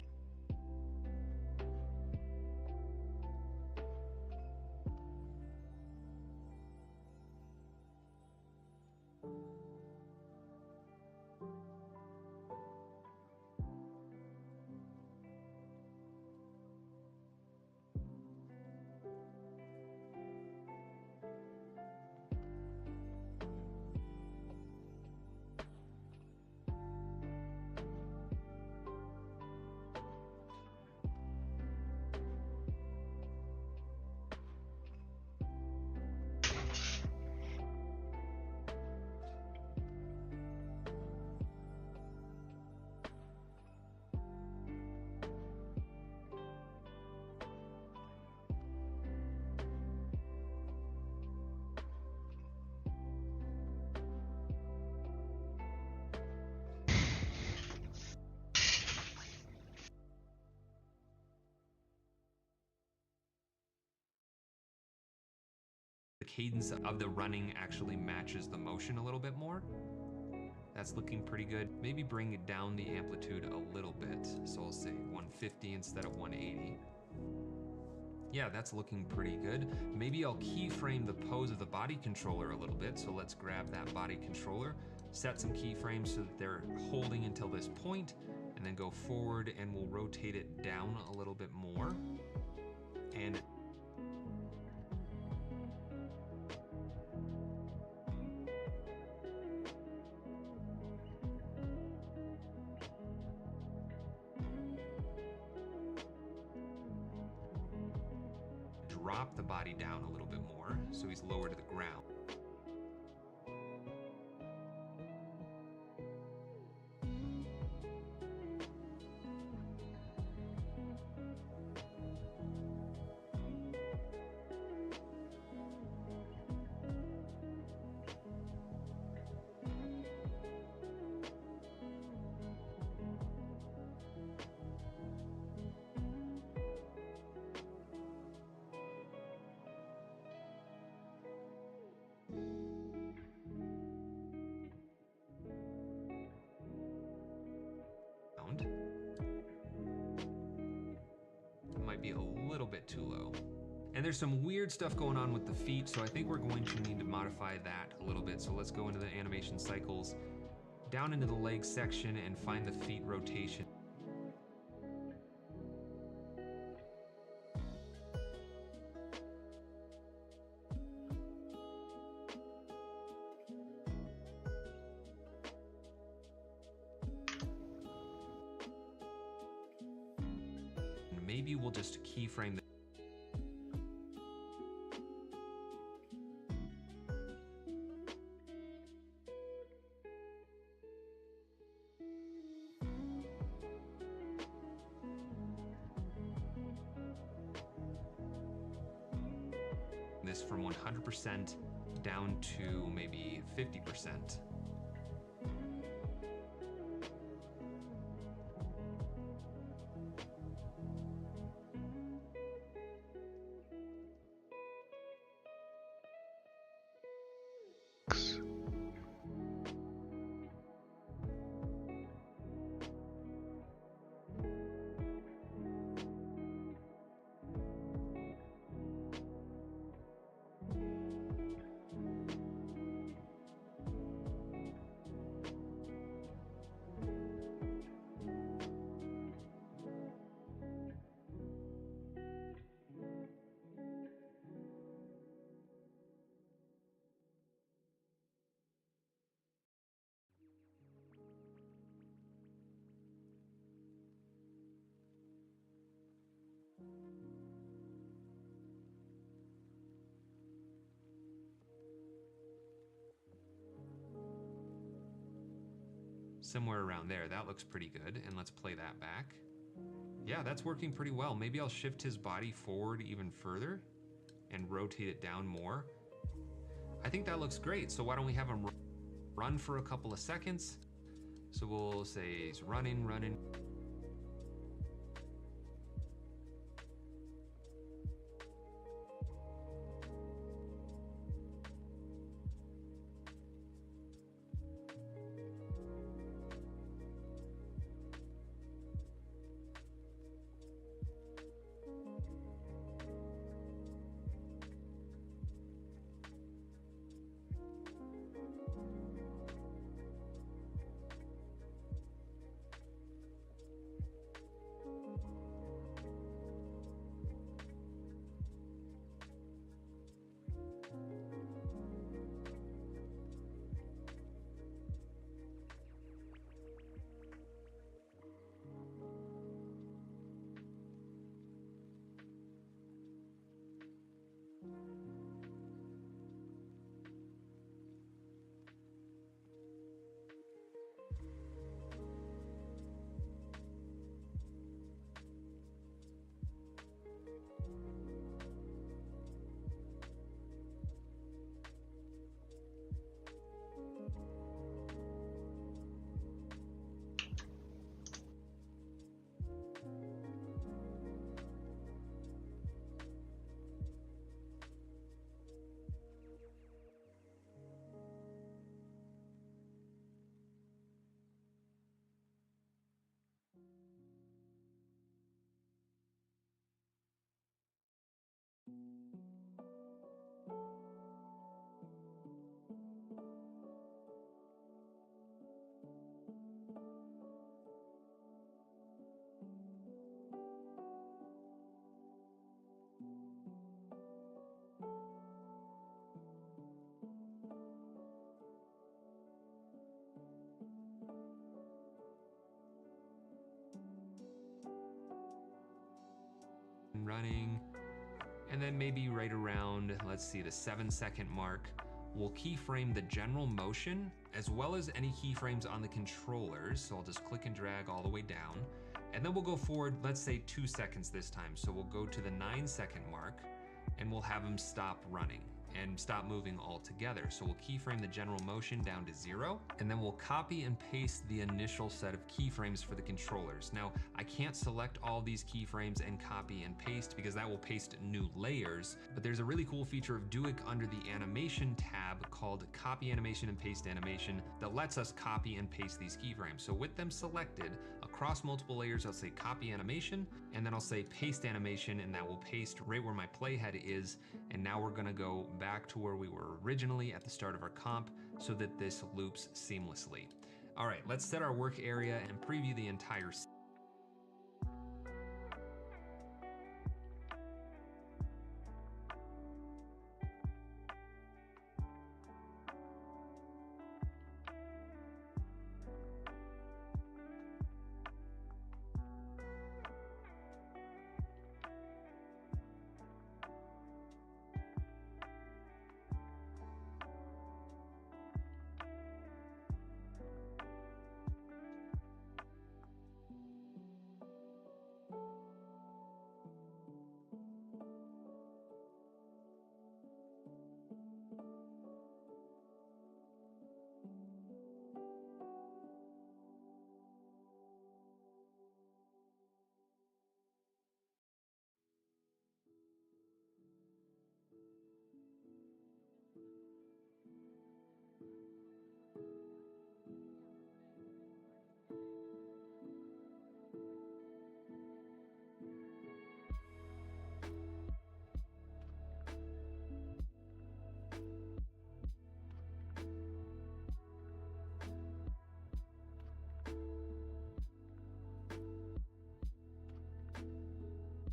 cadence of the running actually matches the motion a little bit more. That's looking pretty good. Maybe bring it down the amplitude a little bit. So I'll say 150 instead of 180. Yeah, that's looking pretty good. Maybe I'll keyframe the pose of the body controller a little bit. So let's grab that body controller, set some keyframes so that they're holding until this point, and then go forward and we'll rotate it down a little bit more. And drop the body down a little bit more so he's lower to the ground. bit too low. And there's some weird stuff going on with the feet, so I think we're going to need to modify that a little bit. So let's go into the animation cycles, down into the leg section, and find the feet rotation. And maybe we'll just keyframe the this from 100% down to maybe 50%. Somewhere around there, that looks pretty good. And let's play that back. Yeah, that's working pretty well. Maybe I'll shift his body forward even further and rotate it down more. I think that looks great. So why don't we have him run for a couple of seconds? So we'll say he's running. Running, and then maybe right around, let's see, the 7-second mark, we'll keyframe the general motion as well as any keyframes on the controllers. So I'll just click and drag all the way down, and then we'll go forward, let's say 2 seconds this time. So we'll go to the 9-second mark and we'll have him stop running and stop moving altogether. So we'll keyframe the general motion down to 0, and then we'll copy and paste the initial set of keyframes for the controllers. Now, I can't select all these keyframes and copy and paste because that will paste new layers, but there's a really cool feature of DUIK under the animation tab called copy animation and paste animation that lets us copy and paste these keyframes. So with them selected, a across multiple layers, I'll say copy animation, and then I'll say paste animation, and that will paste right where my playhead is. And now we're gonna go back to where we were originally at the start of our comp so that this loops seamlessly. All right, let's set our work area and preview the entire scene.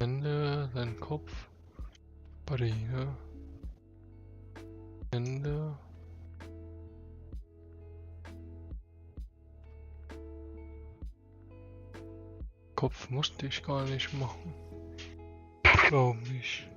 Hände, sein Kopf, Body, ne? Hände. Kopf musste ich gar nicht machen. Glaube ich.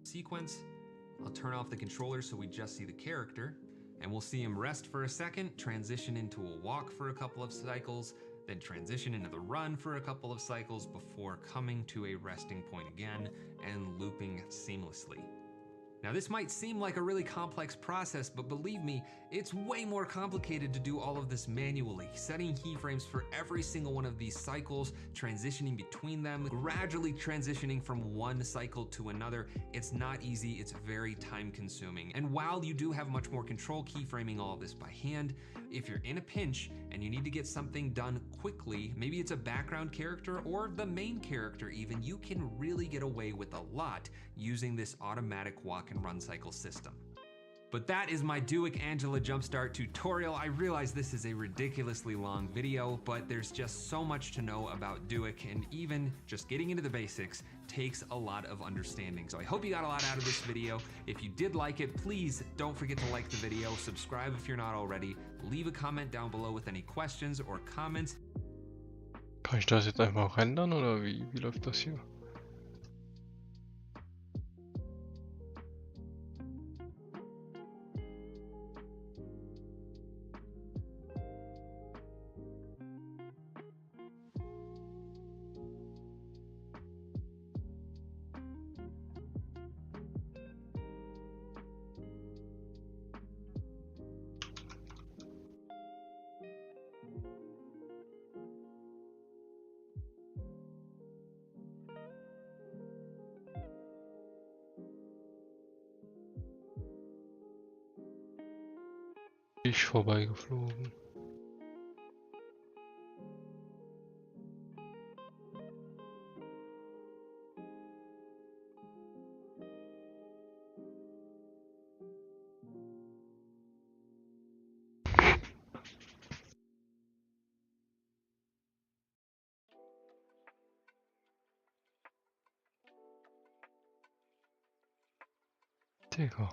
sequence. I'll turn off the controller so we just see the character, and we'll see him rest for a second, transition into a walk for a couple of cycles, then transition into the run for a couple of cycles before coming to a resting point again and looping seamlessly. Now this might seem like a really complex process, but believe me, it's way more complicated to do all of this manually, setting keyframes for every single one of these cycles, transitioning between them, gradually transitioning from one cycle to another. It's not easy, it's very time consuming. And while you do have much more control keyframing all of this by hand, if you're in a pinch and you need to get something done quickly, maybe it's a background character or the main character even, you can really get away with a lot using this automatic walk and run cycle system. But that is my DUIK Angela Jumpstart tutorial. I realize this is a ridiculously long video, but there's just so much to know about DUIK, and even just getting into the basics takes a lot of understanding. So I hope you got a lot out of this video. If you did like it, please don't forget to like the video, subscribe if you're not already, leave a comment down below with any questions or comments. Kann ich das jetzt einfach rendern oder wie läuft das hier? Ich vorbeigeflogen. Digga.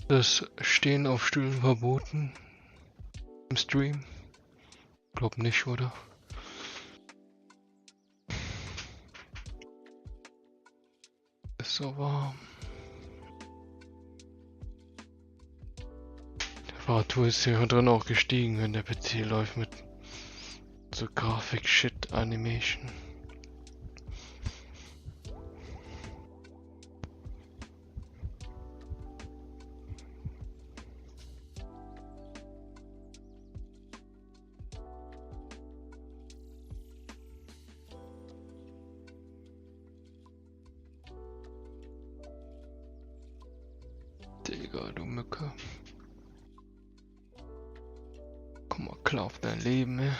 Das Stehen auf Stühlen verboten im Stream? Glaub nicht, oder? Ist so warm. Die Temperatur ist hier drin auch gestiegen, wenn der PC läuft mit so Grafik-Shit-Animation. Digga, du Mücke. Komm mal klar auf dein Leben, ey.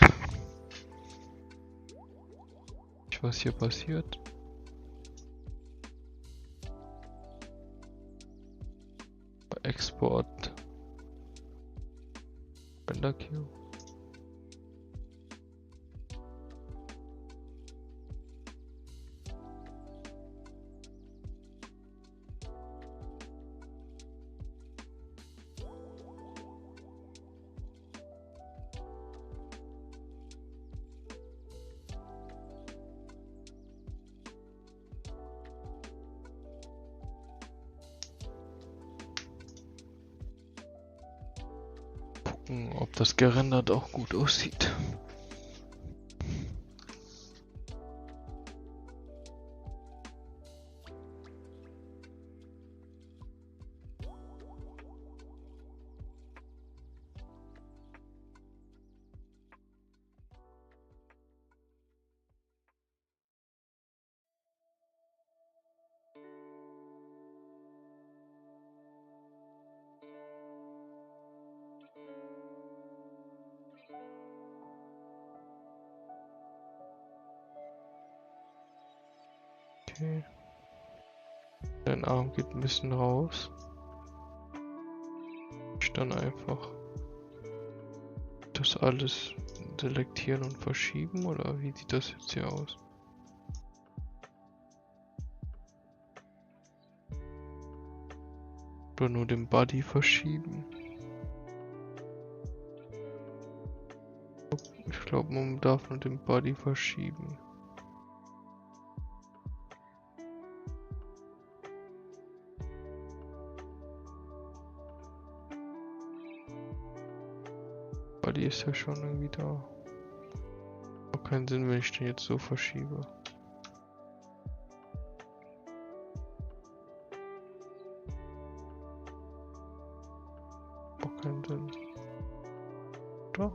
Was hier passiert? Export. Render Queue. Ob das gerendert auch gut aussieht. Okay. Dein Arm geht ein bisschen raus. Ich dann einfach das alles selektieren und verschieben, oder wie sieht das jetzt hier aus? Oder nur den Body verschieben? Ich glaube, man darf nur den Body verschieben. Weil die ist ja schon irgendwie da. Macht keinen Sinn, wenn ich den jetzt so verschiebe. Macht keinen Sinn. Da.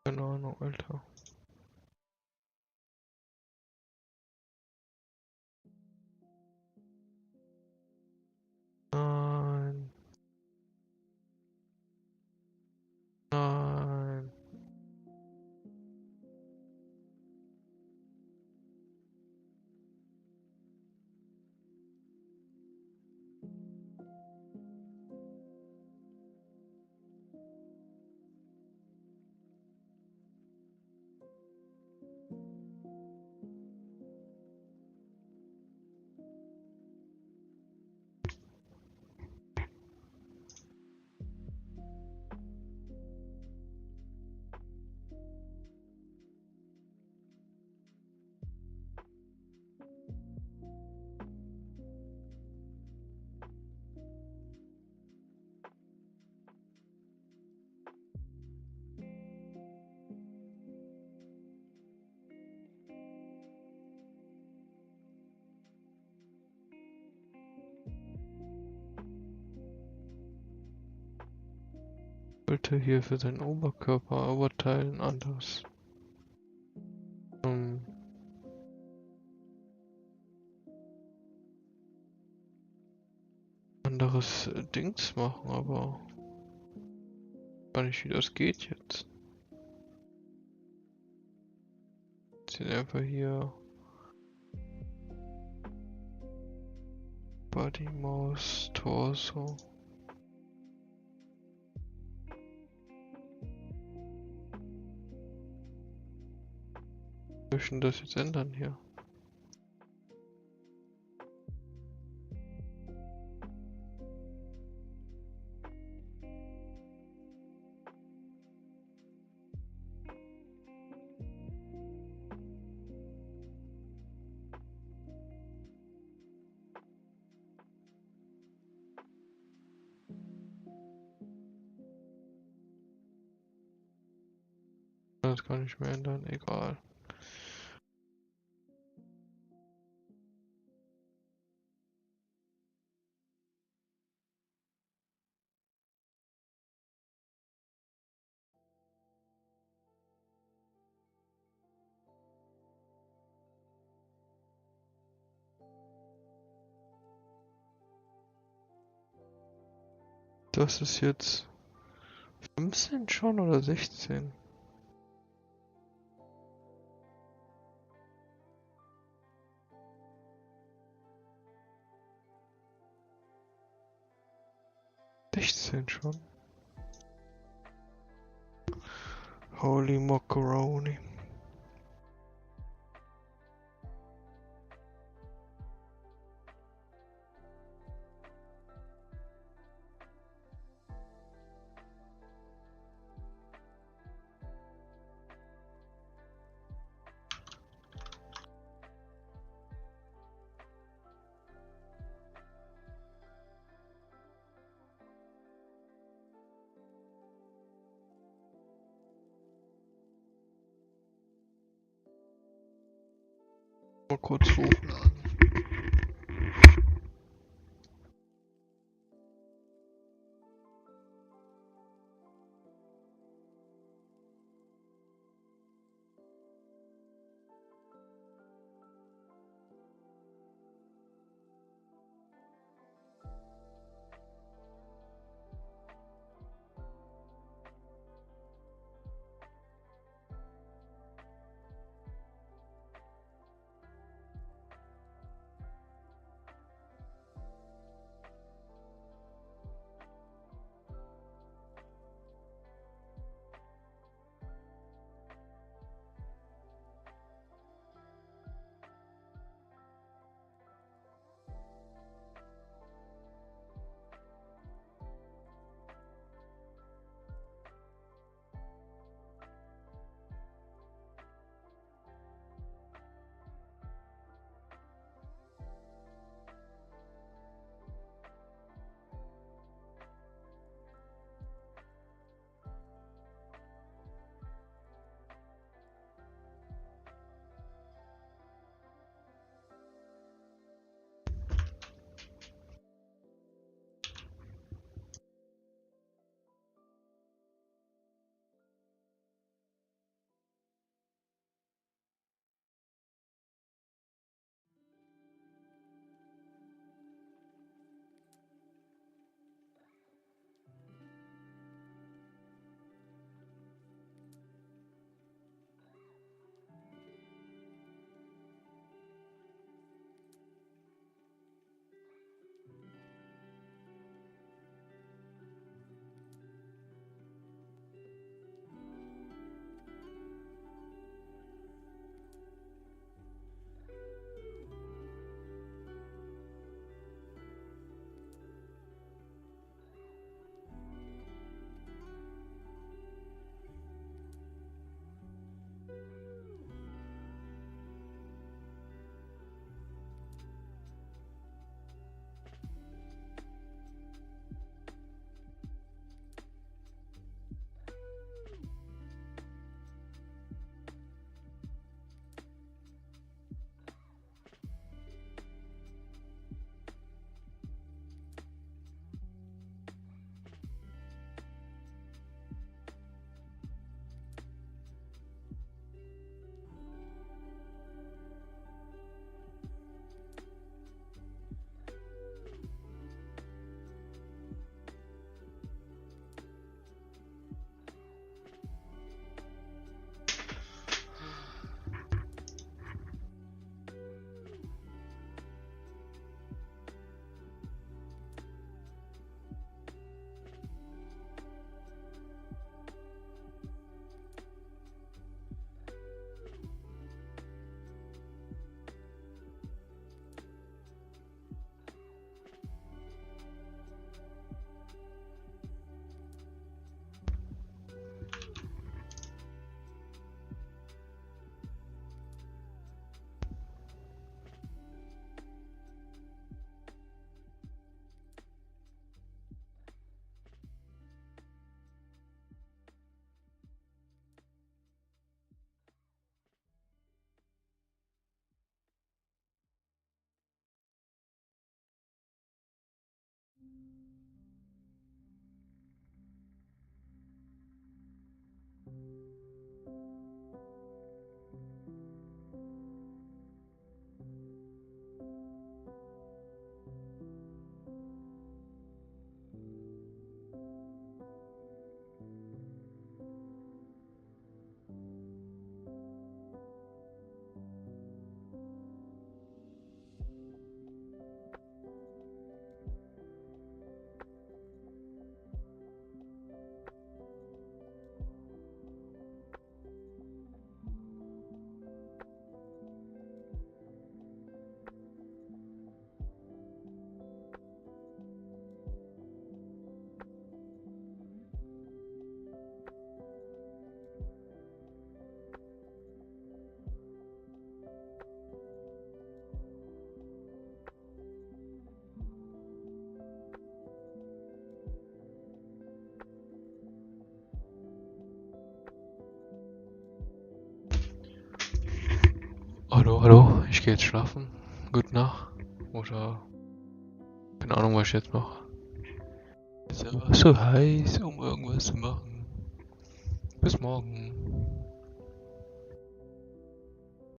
Keine Ahnung, Alter. Nein. Nein. Wollte hier für seinen Oberkörper, Oberteil ein anderes Dings machen, aber gar nicht, wie das geht jetzt. Jetzt einfach hier Body, Maus, Torso. Wir möchten das jetzt ändern hier. Das kann ich mehr ändern, egal. Das ist jetzt 15 schon oder 16? Schon. Holy Macaroni. Mal kurz hochladen. Ich gehe jetzt schlafen. Gute Nacht. Oder keine Ahnung, was ich jetzt mache. Ist aber so heiß, um irgendwas zu machen. Bis morgen.